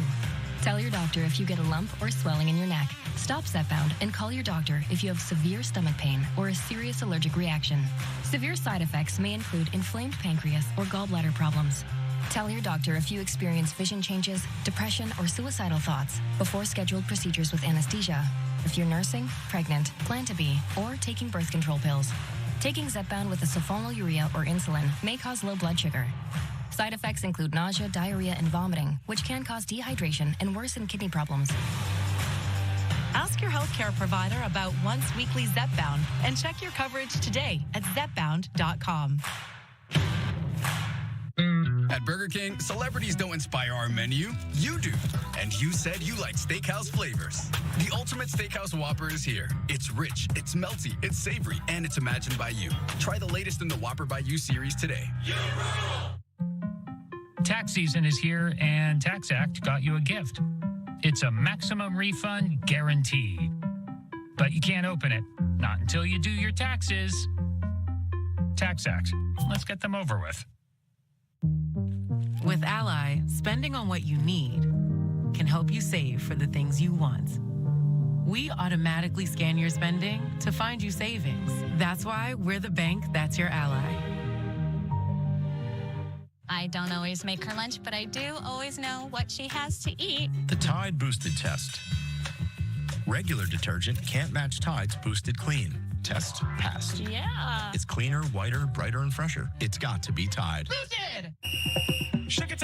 Tell your doctor if you get a lump or swelling in your neck. Stop Zepbound and call your doctor if you have severe stomach pain or a serious allergic reaction. Severe side effects may include inflamed pancreas or gallbladder problems. Tell your doctor if you experience vision changes, depression, or suicidal thoughts before scheduled procedures with anesthesia. If you're nursing, pregnant, plan to be, or taking birth control pills. Taking Zepbound with a sulfonylurea or insulin may cause low blood sugar. Side effects include nausea, diarrhea, and vomiting, which can cause dehydration and worsen kidney problems. Ask your healthcare provider about once-weekly Zepbound and check your coverage today at Zepbound.com. At Burger King, celebrities don't inspire our menu. You do. And you said you like steakhouse flavors. The ultimate steakhouse Whopper is here. It's rich, it's melty, it's savory, and it's imagined by you. Try the latest in the Whopper by You series today. Tax season is here, and Tax Act got you a gift. It's a maximum refund guarantee. But you can't open it, not until you do your taxes. Tax Act. Let's get them over with. With Ally, spending on what you need can help you save for the things you want. We automatically scan your spending to find you savings. That's why we're the bank that's your ally. I don't always make her lunch, but I do always know what she has to eat. The Tide Boosted Test. Regular detergent can't match Tide's Boosted Clean. Test passed. Yeah. It's cleaner, whiter, brighter, and fresher. It's got to be Tide. Boosted! Shake it